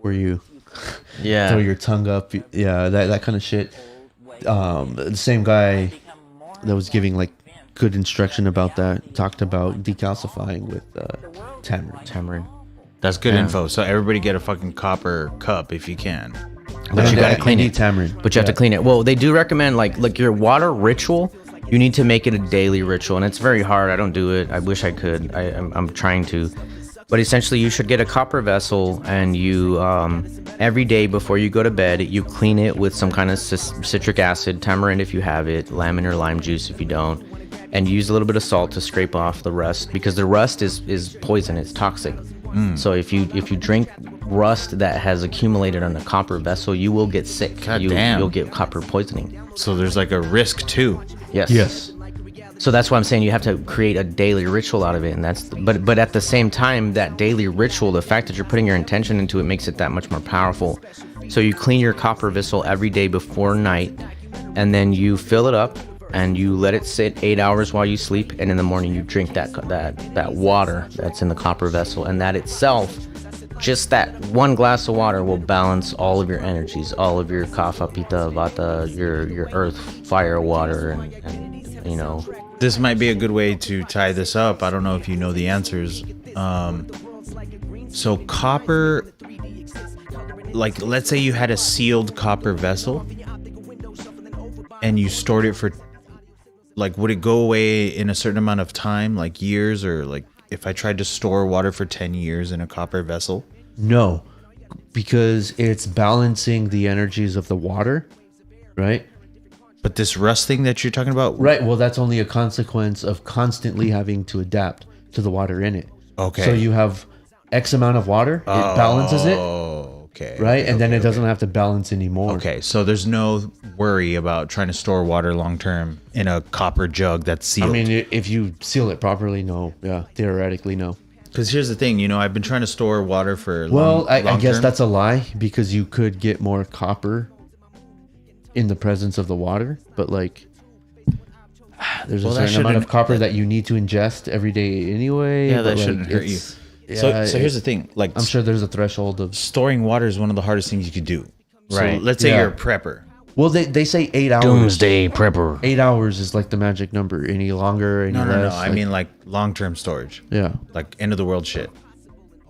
where you Yeah. throw your tongue up? Yeah, that kind of shit. The same guy that was giving like good instruction about that talked about decalcifying with tamarind. Tamarind. That's good info. So everybody get a fucking copper cup if you can. But you gotta And clean you it. need tamarind. But you have to clean it. Well, they do recommend like your water ritual. You need to make it a daily ritual, and it's very hard. I don't do it. I wish I could. I'm trying to. But essentially, you should get a copper vessel, and you every day before you go to bed, you clean it with some kind of citric acid, tamarind if you have it, lemon or lime juice if you don't, and use a little bit of salt to scrape off the rust, because the rust is poison. It's toxic. So if you drink rust that has accumulated on a copper vessel, you will get sick. God damn. You'll get copper poisoning. So there's like a risk too. Yes. Yes. So that's why I'm saying you have to create a daily ritual out of it, and but at the same time, that daily ritual, the fact that you're putting your intention into it makes it that much more powerful. So you clean your copper vessel every day before night, and then you fill it up and you let it sit 8 hours while you sleep, and in the morning you drink that water that's in the copper vessel, and that itself, just that one glass of water will balance all of your energies, all of your kapha, pitta, vata, your earth, fire, water, and you know. This might be a good way to tie this up. I don't know if you know the answers. So copper, like let's say you had a sealed copper vessel and you stored it for, like, would it go away in a certain amount of time, like years, or like if I tried to store water for 10 years in a copper vessel? No, because it's balancing the energies of the water, right? But this rust thing that you're talking about, Right. Well, that's only a consequence of constantly having to adapt to the water in it. Okay. So you have X amount of water, it balances it, Oh, okay. right? And then it doesn't have to balance anymore. Okay, so there's no worry about trying to store water long term in a copper jug that's sealed. I mean, if you seal it properly, no. Yeah, theoretically, no. Because here's the thing, I've been trying to store water for Well, I guess long-term. that's a lie, because you could get more copper in the presence of the water, but like there's Well, a that certain amount of shouldn't- copper that you need to ingest every day anyway. Yeah, that but, like, shouldn't hurt you. it's- So yeah, here's the thing, like I'm sure there's a threshold of. storing water is one of the hardest things you could do. Right. So let's say Yeah. you're a prepper. Well, they say 8 hours. Doomsday prepper. 8 hours is like the magic number. Any longer, any No. less. I mean like long-term storage, yeah. like end of the world shit.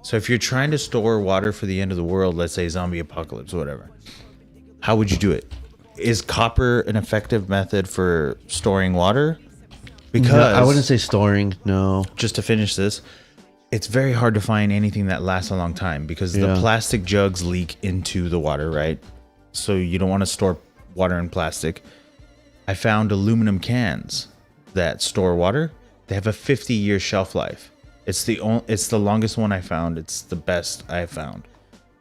So if you're trying to store water for the end of the world, let's say zombie apocalypse or whatever, how would you do it? Is copper an effective method for storing water? Because No, I wouldn't say storing. No. just to finish this, it's very hard to find anything that lasts a long time because the Yeah. plastic jugs leak into the water, right? So you don't want to store water in plastic. I found aluminum cans that store water. They have a 50-year shelf life. It's the longest one I found. It's the best I found.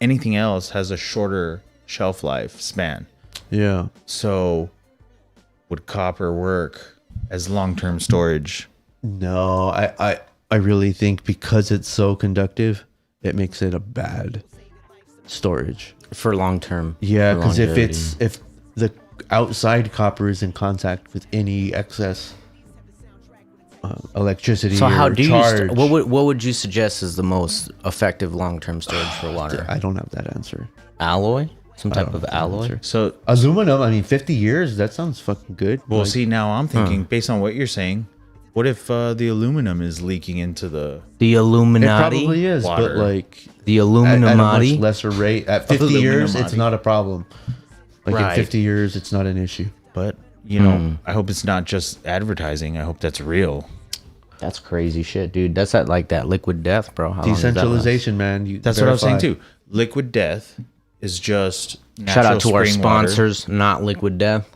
Anything else has a shorter shelf life span. Yeah. So would copper work as long-term storage? No, I really think because it's so conductive, it makes it a bad storage. For long term. Yeah, for because if longevity. if the outside copper is in contact with any excess electricity, So how or do charge, you? What would you suggest is the most effective long term storage for water? I don't have that answer. Alloy? Some type of have that alloy? answer. So Aluminum. I mean, 50 years. That sounds fucking good. well, Like, see, now I'm thinking, based on what you're saying, what if the aluminum is leaking into the... The it Illuminati. probably is, water. but like The at a Illuminati. much lesser rate. At 50 years, it's Illuminati. not a problem. Like Right. in 50 years, it's not an issue. But, you know, I hope it's not just advertising. I hope that's real. That's crazy shit, dude. That's that liquid death, bro. How long does that last? Decentralization, man. You That's what I was saying, verify. too. Liquid death is just Shout out to natural our spring water sponsors, not Liquid Death.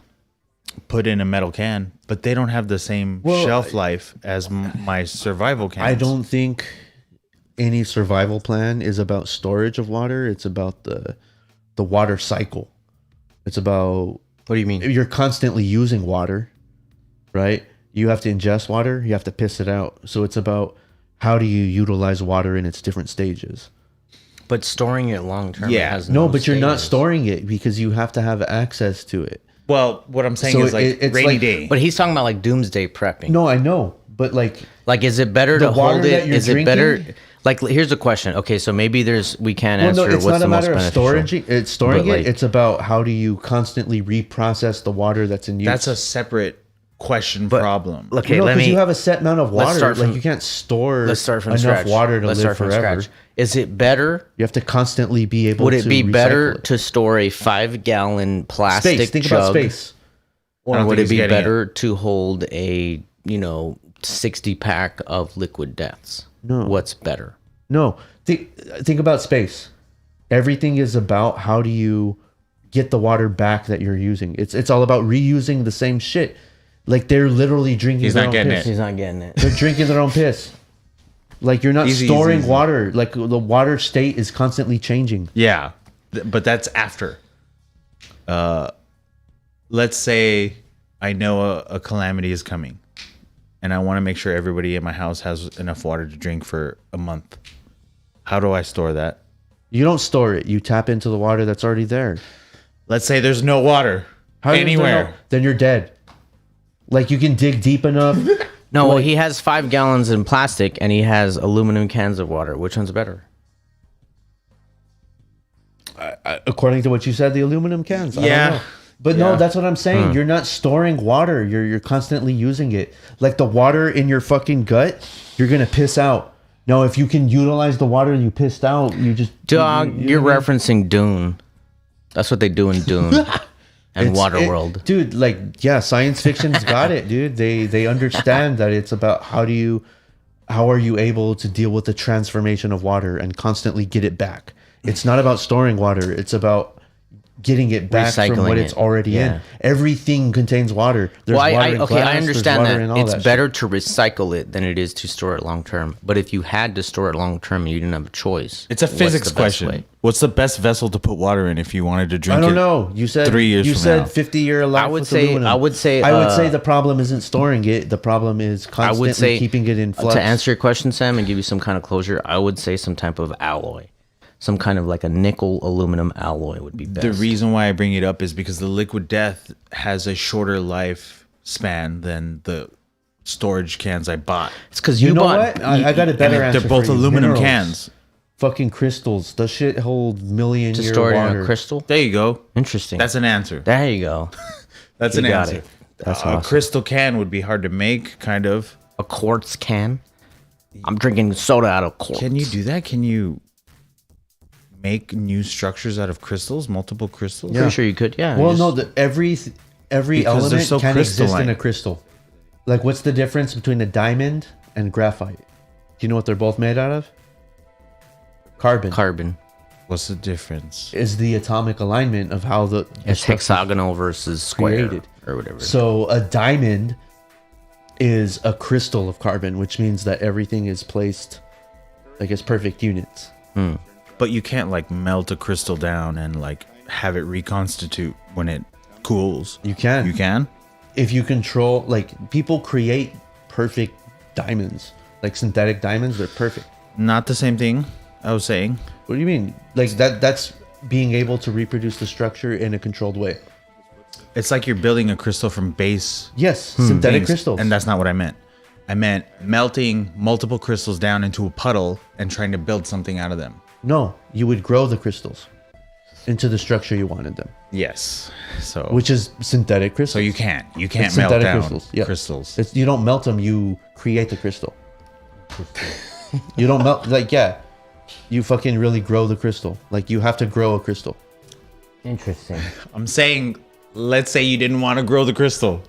put in a metal can, but they don't have the same Well, shelf life as my survival cans. I don't think any survival plan is about storage of water. It's about the water cycle. It's about What do you mean? you're constantly using water, right? You have to ingest water. You have to piss it out. So it's about how do you utilize water in its different stages. But storing it long term, Yeah. has No, but you're not stages. storing it because you have to have access to it. Well, what I'm saying So is like it's rainy like- day. But he's talking about like doomsday prepping. No, I know, but like Like, is it better The to water hold that it? you're Is it better? drinking? Like, here's a question. Okay, so maybe we can't well, answer no, it's what's not the a most matter of beneficial. storage. It's storing But, like- it. It's about how do you constantly reprocess the water that's in use. That's a separate question problem. Okay, no, let because me. you have a set amount of let's water. start Like from- you can't store Let's start from enough scratch. water to Let's live start from forever. scratch. Is it better? You have to constantly be able. Would it to be better recycle it. to store a 5-gallon plastic space? Think jug, about space. I or don't would think it he's be getting better to hold a 60-pack of liquid deaths? No. What's better? No, think about space. Everything is about how do you get the water back that you're using. It's all about reusing the same shit. Like they're literally drinking. He's their not own getting piss. it. He's not getting it. They're drinking their own piss. Like you're not Easy, storing easy. water. Like the water state is constantly changing. Yeah, but that's after. Let's say I know a calamity is coming, and I want to make sure everybody in my house has enough water to drink for a month. How do I store that? You don't store it. You tap into the water that's already there. Let's say there's no water How does there anywhere. no- then you're dead. Like you can dig deep enough. No, well, he has 5 gallons in plastic, and he has aluminum cans of water. Which one's better? According to what you said, the aluminum cans. I Yeah. don't know. But no, that's what I'm saying. You're not storing water. You're constantly using it. Like the water in your fucking gut, you're gonna piss out. Now, if you can utilize the water you pissed out, you just Dog, you you're know what I mean? referencing Dune. That's what they do in Dune and It's- Waterworld. dude. Like, yeah, science fiction's got it, dude. They understand that it's about how are you able to deal with the transformation of water and constantly get it back. It's not about storing water. It's about getting it back from Recycling what it's it. already Yeah. in. Everything contains water. There's Well, water in okay, glass, I there's understand water in that. all It's that better to recycle it than it is to store it long term. But if you had to store it long term and you didn't have a choice, It's a what's physics the best question. way? What's the best vessel to put water in if you wanted to drink I don't it? know. You said 3 years You from said now. 50-year life. I would with say- aluminum. I would say, I would say the problem isn't storing it. The problem is I constantly would say keeping it in flux. To answer your question, Sam, and give you some kind of closure, I would say some type of alloy, some kind of like a nickel aluminum alloy would be best. The reason why I bring it up is because the liquid death has a shorter life span than the storage cans I bought. It's because You you know bought. what? I got a And better answer. they're both for you. aluminum Minerals. cans. Fucking crystals. The shit hold million To year store it water. in a crystal. There you go. Interesting. That's an answer. There you go. That's You an got answer. it. That's A awesome. crystal can would be hard to make, kind of. A quartz can. I'm drinking soda out of quartz. Can you do that? Can you make new structures out of crystals, multiple crystals? Yeah. Pretty sure you could. Yeah. Well, just- no, every Because they're element so can exist in crystalline. a crystal. Like, what's the difference between a diamond and graphite? Do you know what they're both made out of? Carbon. carbon. What's the difference? Is the atomic alignment of how the It's structure- hexagonal versus square created. or whatever. So a diamond is a crystal of carbon, which means that everything is placed like as perfect units. But you can't like melt a crystal down and like have it reconstitute when it cools. You can. You can? If you control, like, people create perfect diamonds, like synthetic diamonds. They're perfect. Not the same thing I was saying. What do you mean? Like that's being able to reproduce the structure in a controlled way. It's like you're building a crystal from base Yes, synthetic things, crystals. and that's not what I meant. I meant melting multiple crystals down into a puddle and trying to build something out of them. No, you would grow the crystals into the structure you wanted them, Yes. So which is synthetic crystals. so you can't It's melt synthetic down crystals. Yeah. crystals. You don't melt them. You create the crystal. You don't melt. Like, yeah, you fucking really grow the crystal. Like, you have to grow a crystal. Interesting. I'm saying, let's say you didn't want to grow the crystal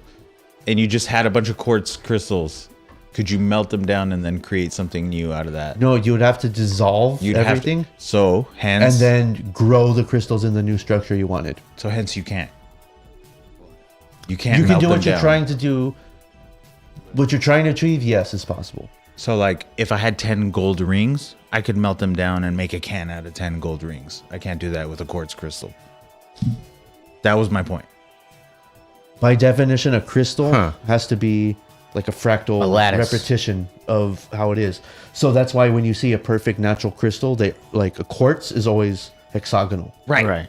and you just had a bunch of quartz crystals. Could you melt them down and then create something new out of that? No, you would have to dissolve You'd everything have to, so hence and then grow the crystals in the new structure you wanted. so hence you can't. You can't. You can melt do them what you're down. trying to do. What you're trying to achieve, yes, is possible. So like if I had 10 gold rings, I could melt them down and make a can out of 10 gold rings. I can't do that with a quartz crystal. That was my point. By definition, a crystal Huh. has to be like a fractal A lattice. repetition of how it is. So that's why when you see a perfect natural crystal, they like a quartz is always hexagonal. Right.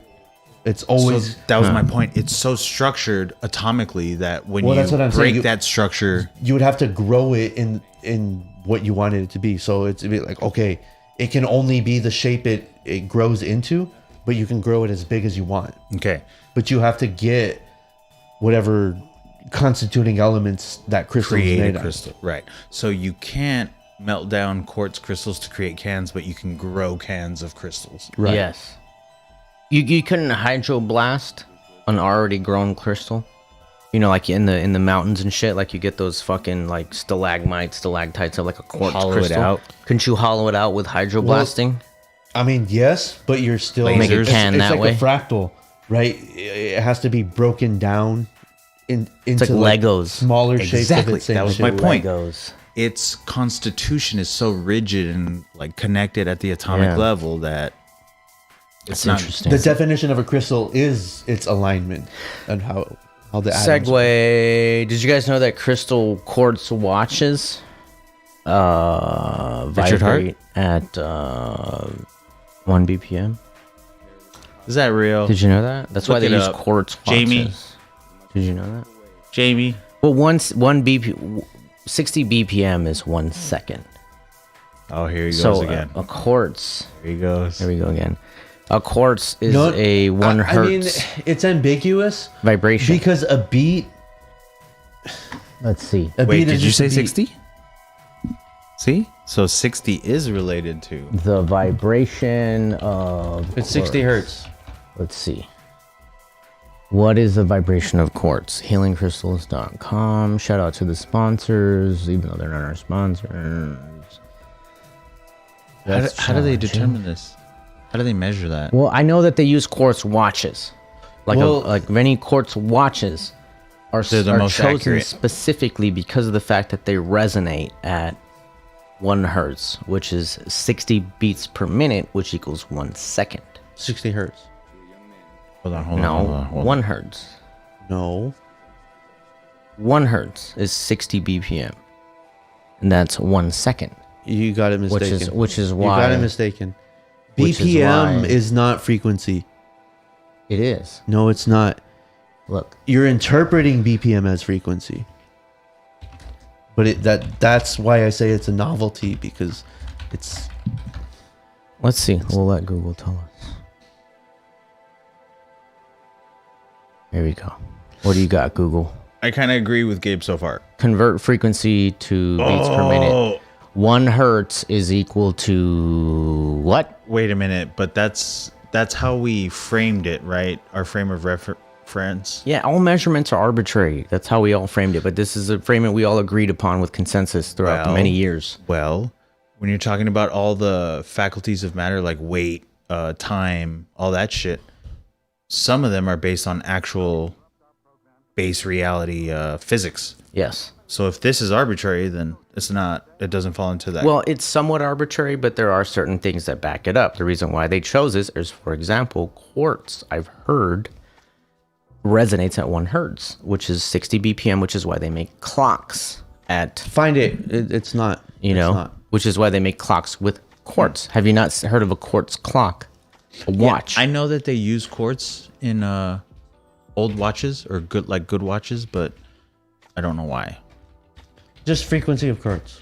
It's always So that was my point. It's so structured atomically that when Well, you that's what I'm saying. break that structure, you would have to grow it in what you wanted it to be. So it's a bit like, okay, it can only be the shape it grows into, but you can grow it as big as you want. okay, But you have to get whatever constituting elements that crystal is create made a crystal, right? So you can't melt down quartz crystals to create cans, but you can grow cans of crystals. Right. Yes. You couldn't hydroblast an already grown crystal. You know, like in the mountains and shit, like you get those fucking like stalagmites of like a quartz Hollow it crystal. out. Couldn't you hollow it out with hydroblasting? I mean, yes, but you're still Make a it's, can it's that like way? a fractal, right? It has to be broken down into like Legos. smaller shapes of Exactly. its same That was shape. my point. Legos. Its constitution is so rigid and like connected at the atomic Yeah. level that it's That's not interesting. The definition of a crystal is its alignment and how the atoms. Segue. Did you guys know that crystal quartz watches Richard Hart? vibrate at 1 BPM? Is that real? Did you know that? That's why Look they it use up. quartz watches. Jamie. Did you know that? Jamie? Well, one BP, 60 BPM is 1 second. Oh, here he goes So again. a quartz. Here he goes. There we go again. A quartz is No, a 1 I mean, hertz it's ambiguous vibration. because a beat. Let's see. A Wait, beat is did you just a say beat. 60? See? So 60 is related to. The vibration of It's 60 quartz. hertz. Let's see. What is the vibration of quartz? HealingCrystals.com. Shout out to sponsors, even though they're not our sponsors. How do they challenging. determine this? How do they measure that? Well, I know that they use quartz watches. Well- Like many quartz watches are They're the most chosen accurate. specifically because of the fact that they resonate at 1 hertz, which is 60 beats per minute, which equals 1 second. 60 hertz. Hold on, No, hold on. 1 hertz. No. 1 hertz is 60 BPM, and that's 1 second. You got it mistaken. Which is You why got it mistaken. Which is BPM why- is not frequency. it is. No, it's not. Look, You're interpreting BPM as frequency. But that's why I say it's a novelty, because it's let's see. We'll let Google tell us. Here we go. What do you got, Google? I kind of agree with Gabe so far. Convert frequency to beats per minute. 1 hertz is equal to what? Wait a minute, but that's how we framed it, right? Our frame of reference. Yeah, all measurements are arbitrary. That's how we all framed it. But this is a framing we all agreed upon with consensus throughout the Well, many years. Well, when you're talking about all the faculties of matter like weight, time, all that shit, some of them are based on actual base reality physics. Yes. So if this is arbitrary, then it's not. It doesn't fall into that. Well, it's somewhat arbitrary, but there are certain things that back it up. The reason why they chose this is, for example, quartz, I've heard, resonates at 1 hertz, which is 60 BPM, which is why they make clocks at, find it. It's not. you It's know, not. which is why they make clocks with quartz. Have you not heard of a quartz clock? A watch. I know that they use quartz in old watches or good watches, but I don't know why. Just frequency of quartz.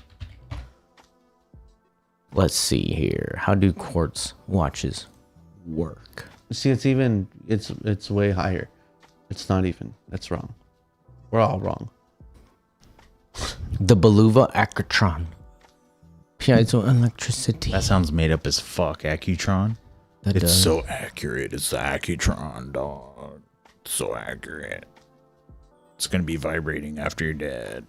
Let's see here. How do quartz watches work? See, it's way higher. It's not even. That's wrong. We're all wrong. The Beluva Accutron. Piezoelectricity. That sounds made up as fuck. Accutron. That It's does. so accurate. It's the Accutron, dog. So accurate. It's gonna be vibrating after you're dead.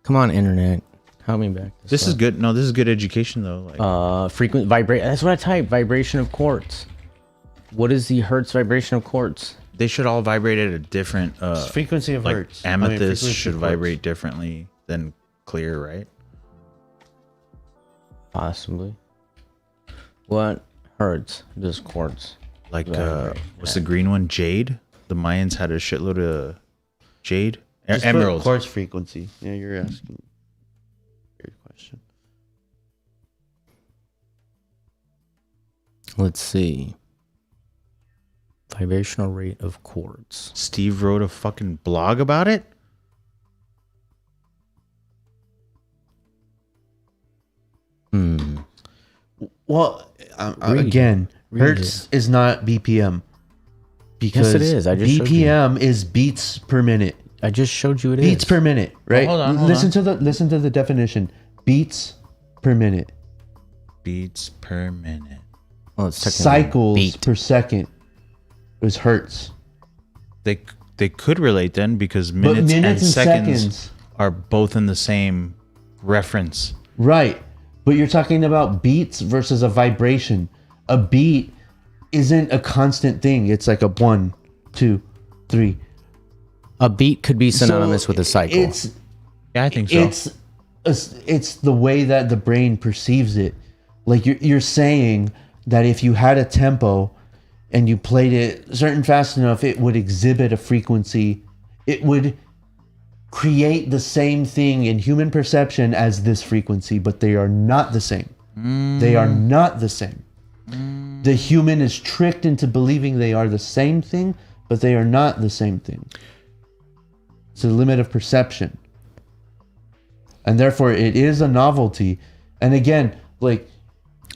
Come on, internet. Help me back. This is good. No, this is good education though. Like, Frequent vibrate. That's what I type. Vibration of quartz. What is the hertz vibration of quartz? they should all vibrate at a different. It's frequency of Like hertz. amethyst frequency should of quartz. vibrate differently than clear, right? Possibly. What hertz does quartz? Like Vibrate. what's the green one? Jade. The Mayans had a shitload of jade, Just put Emerald. quartz frequency. Yeah, you're asking your question. Let's see. Vibrational rate of quartz. Steve wrote a fucking blog about it. Well, Read. again, Read hertz is not BPM. Because it is. I just showed you. BPM is beats per minute. I just showed you it Beats is. per minute, right? hold on, listen to the definition. Beats per minute. Beats per minute. Well, it's technically Cycles beat. per second is hertz. They could relate then because But minutes, minutes and and seconds, seconds. are both in the same reference. Right. But you're talking about beats versus a vibration. A beat isn't a constant thing. It's like a 1, 2, 3. A beat could be synonymous So with a cycle. It's Yeah, I think so. it's the way that the brain perceives it. Like you're saying that if you had a tempo and you played it certain fast enough, it would exhibit a frequency. It would create the same thing in human perception as this frequency, but they are not the same. They are not the same. The human is tricked into believing they are the same thing, but they are not the same thing. It's a limit of perception. And therefore it is a novelty. And again, like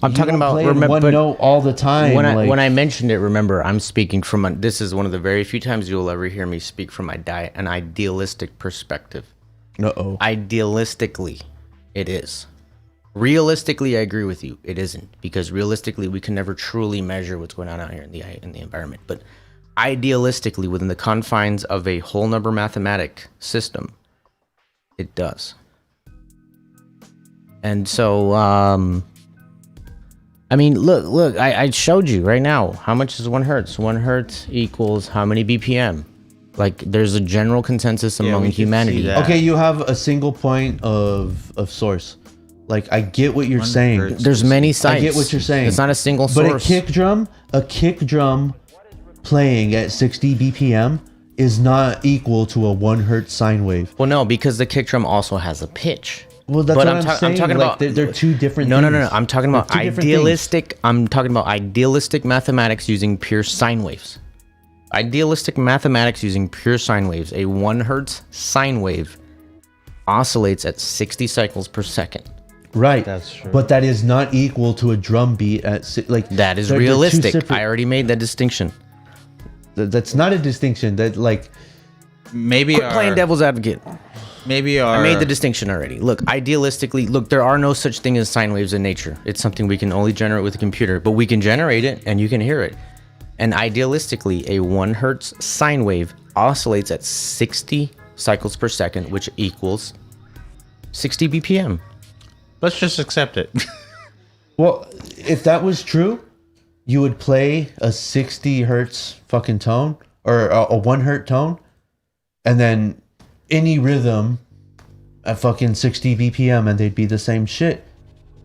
I'm you talking don't about play in one note all the time. When I mentioned it, remember, I'm speaking from this is one of the very few times you'll ever hear me speak from an idealistic perspective. Uh-oh. Idealistically, it is. Realistically, I agree with you. It isn't, because realistically, we can never truly measure what's going on out here in the environment. But idealistically, within the confines of a whole number mathematic system, it does. And so, I mean, look, I showed you right now. How much is 1 hertz? 1 hertz equals how many BPM? Like, there's a general consensus among we can see humanity. that. Okay, you have a single point of source. Like, I get what you're saying. hertz. There's many sites. I get what you're saying. It's not a single But source. a kick drum playing at 60 BPM is not equal to a 1 hertz sine wave. Well, no, because the kick drum also has a pitch. Well, that's But what I'm saying. I'm talking like, about they're two different no, things. no. I'm talking about They're two different idealistic. I'm talking about idealistic mathematics using pure sine waves. Idealistic mathematics using pure sine waves. A 1 hertz sine wave oscillates at 60 cycles per second. Right. That's true. But that is not equal to a drum beat at like That is they're two realistic. separate- I already made that distinction. That's not a distinction. That like Maybe Quit playing devil's advocate. I I made the distinction already. Look, idealistically, there are no such thing as sine waves in nature. It's something we can only generate with a computer, but we can generate it and you can hear it. And idealistically, a 1 hertz sine wave oscillates at 60 cycles per second, which equals 60 BPM. Let's just accept it. well, if that was true, you would play a 60 hertz fucking tone or a 1 hertz tone, and then any rhythm at fucking 60 BPM, and they'd be the same shit.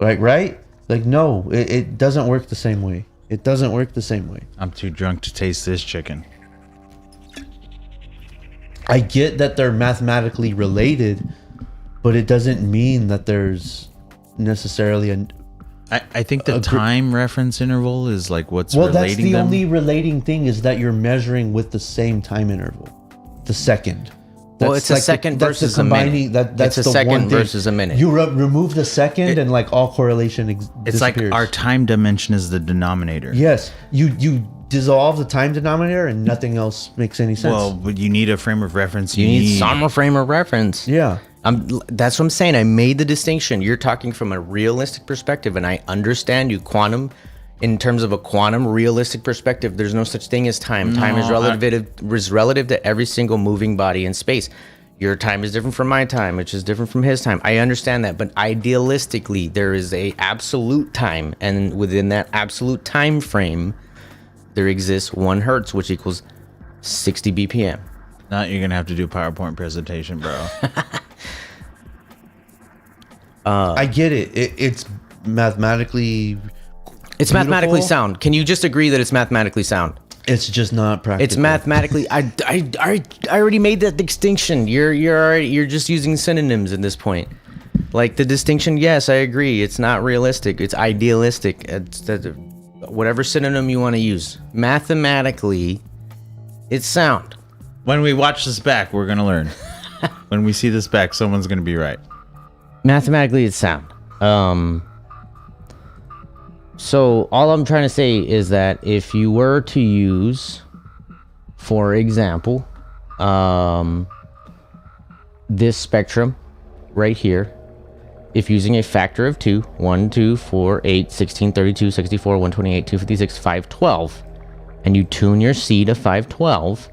Like, right? Like, no, it doesn't work the same way. It doesn't work the same way. I'm too drunk to taste this chicken. I get that they're mathematically related, but it doesn't mean that there's necessarily a. I think the time reference interval is like what's Well, relating that's the them. only relating thing is that you're measuring with the same time interval, the second. Well, That's it's a like second that's the versus a minute. combining- that's It's a the second one thing. versus a minute. You remove the second, and like all correlation It's like disappears. our time dimension is the denominator. Yes, you dissolve the time denominator, and nothing else makes any sense. Well, but you need a frame of reference. You need some frame of reference. yeah. That's what I'm saying. I made the distinction. You're talking from a realistic perspective, and I understand you. In terms of a quantum realistic perspective, there's no such thing as time. Time is relative to every single moving body in space. Your time is different from my time, which is different from his time. I understand that, but idealistically, there is a absolute time, and within that absolute time frame, there exists 1 hertz, which equals 60 BPM. Now you're gonna have to do a PowerPoint presentation, bro. I get it. It's mathematically. It's mathematically Beautiful. sound. Can you just agree that it's mathematically sound? It's just not practical. It's mathematically. I already made that distinction. You're just using synonyms at this point. Like the distinction, yes, I agree. It's not realistic. It's idealistic. It's whatever synonym you want to use. Mathematically, it's sound. When we watch this back, we're gonna learn. When we see this back, someone's gonna be right. Mathematically, it's sound. So all I'm trying to say is that if you were to use, for example, this spectrum right here, if using a factor of 2, 1, 2, 4, 8, 16, 32, 64, 128, 256, 512, and you tune your C to 512,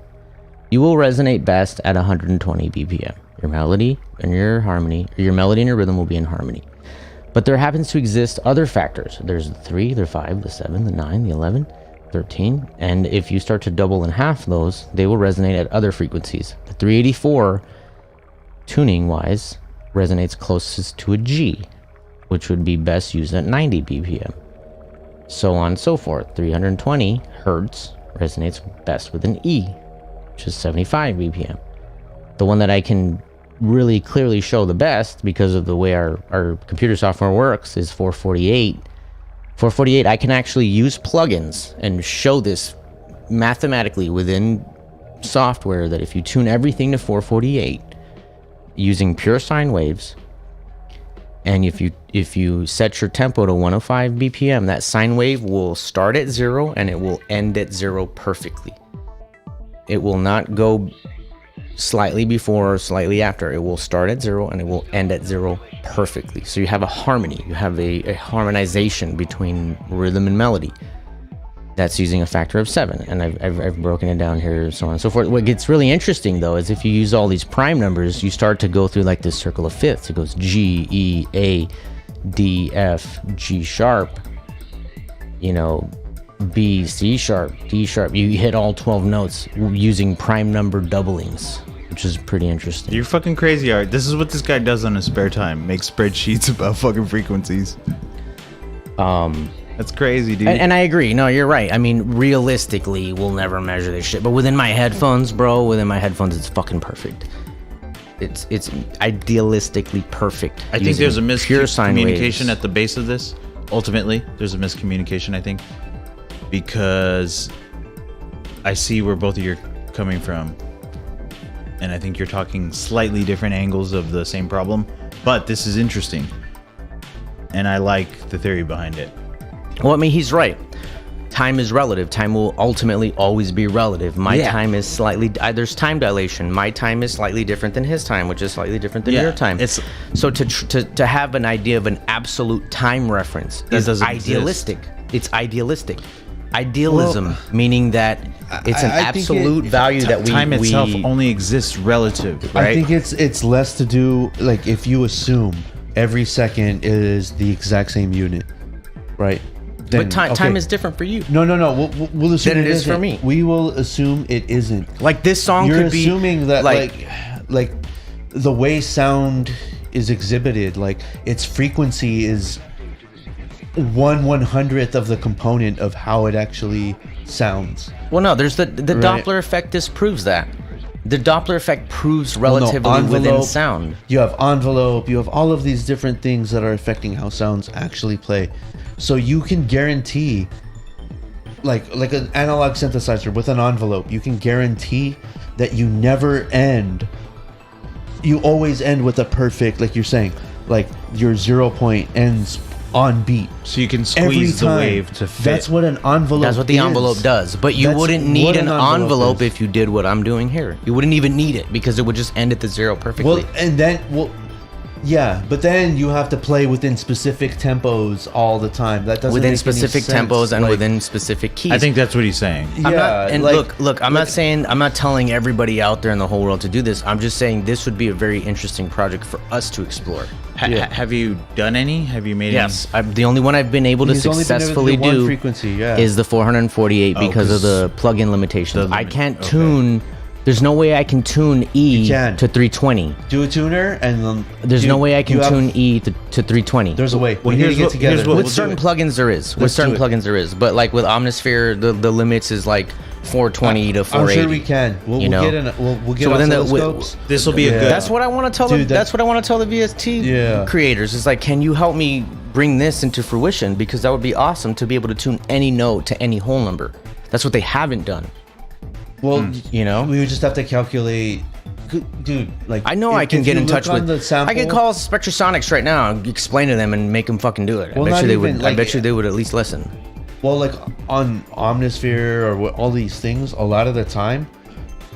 you will resonate best at 120 BPM. Your melody and your harmony, or your melody and your rhythm will be in harmony. But there happens to exist other factors. There's the 3, the 5, the 7, the 9, the 11, 13. And if you start to double and half those, they will resonate at other frequencies. The 384, tuning-wise, resonates closest to a G, which would be best used at 90 BPM. So on and so forth. 320 Hertz resonates best with an E, which is 75 BPM. The one that I can really clearly show the best because of the way our computer software works is 448. 448, I can actually use plugins and show this mathematically within software that if you tune everything to 448 using pure sine waves, and if you set your tempo to 105 BPM, that sine wave will start at 0 and it will end at 0 perfectly. It will not go slightly before or slightly after. It will start at 0 and it will end at 0 perfectly. So you have a harmony, you have a harmonization between rhythm and melody. That's using a factor of 7, and I've broken it down here, so on and so forth. What gets really interesting though is if you use all these prime numbers, you start to go through like this circle of fifths. It goes G, E, A, D, F, G sharp, B, C sharp, D sharp. You hit all 12 notes using prime number doublings, which is pretty interesting. You're fucking crazy, Art. This is what this guy does on his spare time. Make spreadsheets about fucking frequencies. That's crazy, dude. And I agree. No, you're right. I mean, realistically, we'll never measure this shit. But within my headphones, bro, it's fucking perfect. It's idealistically perfect. I think there's a miscommunication at the base of this. Ultimately, there's a miscommunication, I think. Because I see where both of you are coming from. And I think you're talking slightly different angles of the same problem. But this is interesting. And I like the theory behind it. Well, I mean, he's right. Time is relative. Time will ultimately always be relative. My time is slightly... there's time dilation. My time is slightly different than his time, which is slightly different than your time. So to have an idea of an absolute time reference is idealistic. It's idealistic. Idealism, meaning that it's an absolute value that time itself only exists relative, right? I think it's less to do, like, if you assume every second is the exact same unit, right? Then, but time is different for you. No. We'll assume it is for me. We will assume it isn't. Like this song You're could be assuming that like the way sound is exhibited, like its frequency is 1/100th of the component of how it actually sounds. Well, no, there's the right? Doppler effect disproves that. The Doppler effect proves relativity within sound. You have envelope, you have all of these different things that are affecting how sounds actually play. So you can guarantee, like an analog synthesizer with an envelope, you can guarantee that you never end. You always end with a perfect, like you're saying, like your 0 point ends on beat. So you can squeeze the wave to fit. That's what an envelope That's what the envelope does. But you wouldn't need an envelope if you did what I'm doing here. You wouldn't even need it because it would just end at the 0 perfectly. Yeah, but then you have to play within specific tempos all the time. That doesn't within make specific any sense. tempos and within specific keys. I think that's what he's saying. I'm not saying, I'm not telling everybody out there in the whole world to do this. I'm just saying this would be a very interesting project for us to explore. Have you done any? Have you made Yes, the only one I've been able to successfully do frequency, is the 448 because of the plug-in limitations. I can't tune There's no way I can tune E You can. to 320. Do a tuner, and then There's no way I can tune E to 320. There's a way. Well, We need to here's get what- together. here's what With we'll certain do plugins there is. With Let's certain do it. plugins there is. But like with Omnisphere, the limits is like 420 to I'm 480. sure we can. We'll get So within the- oscilloscopes. This will be a Yeah. good. That's what I want to tell Dude, them. That's what I want to tell the VST Yeah. creators. Is like, can you help me bring this into fruition? Because that would be awesome to be able to tune any note to any whole number. That's what they haven't done. Well, You know? we would just have to calculate, dude. Like I know if- I can if get you in look touch on with. the sample, I can call Spectrasonics right now and explain to them and make them fucking do it. Well, I bet not you they even, would. like- I bet you they would at least listen. Well, like on Omnisphere or all these things, a lot of the time,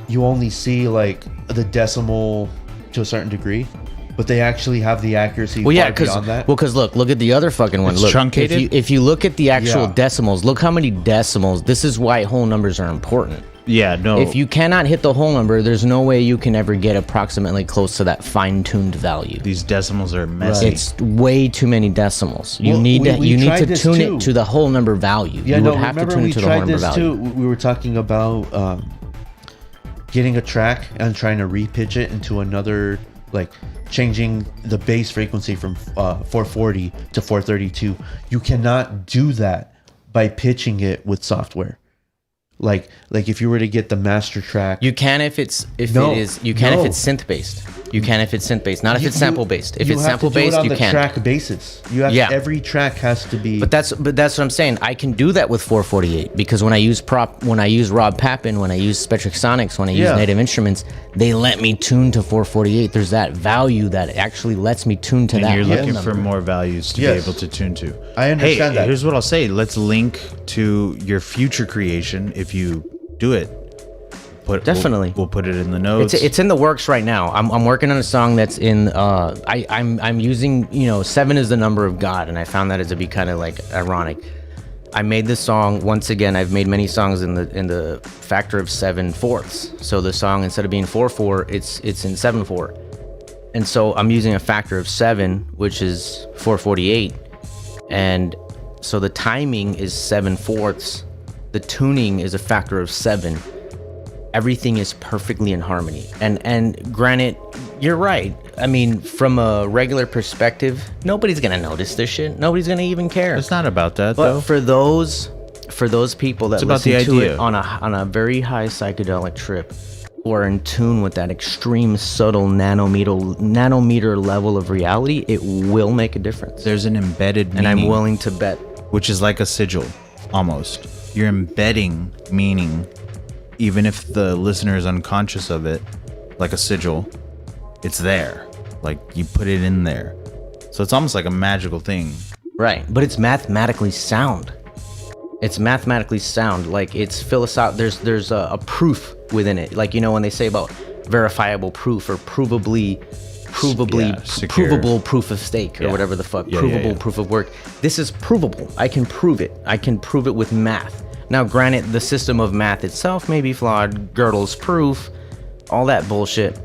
you only see like the decimal to a certain degree, but they actually have the accuracy. Well, yeah, far because beyond that. look at the other fucking one. It's Look, truncated? if you look at the actual Yeah. decimals, look how many decimals. This is why whole numbers are important. Yeah, no. If you cannot hit the whole number, there's no way you can ever get approximately close to that fine-tuned value. these decimals are messy. It's way too many decimals. You Well, need we you need tried to this tune too. it to the whole number value. Yeah, you no, would have to remember tune we it to the whole tried number this value. too. We were talking about getting a track and trying to repitch it into another, like changing the base frequency from 440 to 432. You cannot do that by pitching it with software. Like if you were to get the master track, You can if it's No, if it's no. synth based. You can if it's synth based, not if it's sample based. If you it's have sample to do it based, on you the can. track basis. You have Yeah. every track has to be. But that's what I'm saying. I can do that with 448 because when I use Rob Papin, when I use Spectrasonics, when I use Yeah. Native Instruments, they let me tune to 448. There's that value that actually lets me tune to and that. you're whole looking number. for more values to Yes. be able to tune to. I understand hey, that. Here's what I'll say. Let's link to your future creation if you do it. Definitely. We'll put it in the notes. It's in the works right now. I'm working on a song that's in. I'm using 7 is the number of God, and I found that to be kind of like ironic. I made this song once again. I've made many songs in the factor of 7/4. So the song, instead of being 4/4, it's in 7/4, and so I'm using a factor of 7, which is 448, and so the timing is 7/4. The tuning is a factor of 7. Everything is perfectly in harmony. And granted, you're right. I mean, from a regular perspective, nobody's gonna notice this shit. Nobody's gonna even care. It's not about that But though. for those people that It's about listen the to idea. it on a very high psychedelic trip, who are in tune with that extreme subtle nanometer level of reality, it will make a difference. There's an embedded meaning, And I'm willing to bet. which is like a sigil, almost. You're embedding meaning, even if the listener is unconscious of it, like a sigil. It's there, like you put it in there. So it's almost like a magical thing. Right, but it's mathematically sound. It's mathematically sound. Like it's philosophical. There's a proof within it. Like when they say about verifiable proof or provably secure. provable proof of stake or Yeah. whatever the fuck. Yeah, Provable yeah. proof of work. This is provable. I can prove it. I can prove it with math. Now, granted, the system of math itself may be flawed. Gödel's proof, all that bullshit.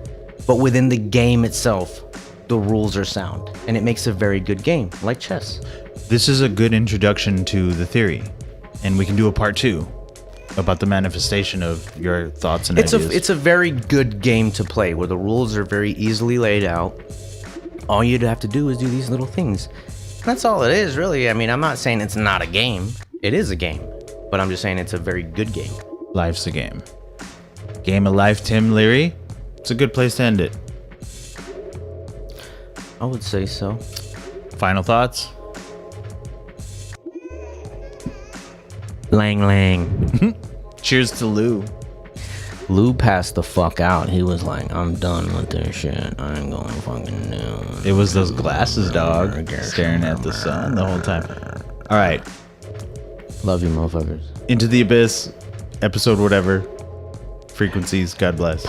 But within the game itself, the rules are sound, and it makes a very good game, like chess. This is a good introduction to the theory, and we can do a part 2 about the manifestation of your thoughts and ideas. It's a very good game to play where the rules are very easily laid out. All you'd have to do is do these little things. That's all it is, really. I mean, I'm not saying it's not a game. It is a game, but I'm just saying it's a very good game. Life's a game. Game of life, Tim Leary. It's a good place to end it. I would say so. Final thoughts? Lang Lang. Cheers to Lou. Lou passed the fuck out. He was like, I'm done with this shit. I ain't going fucking do. It was those glasses, dog, staring at the sun the whole time. All right. Love you, motherfuckers. Into the Abyss, episode whatever. Frequencies. God bless.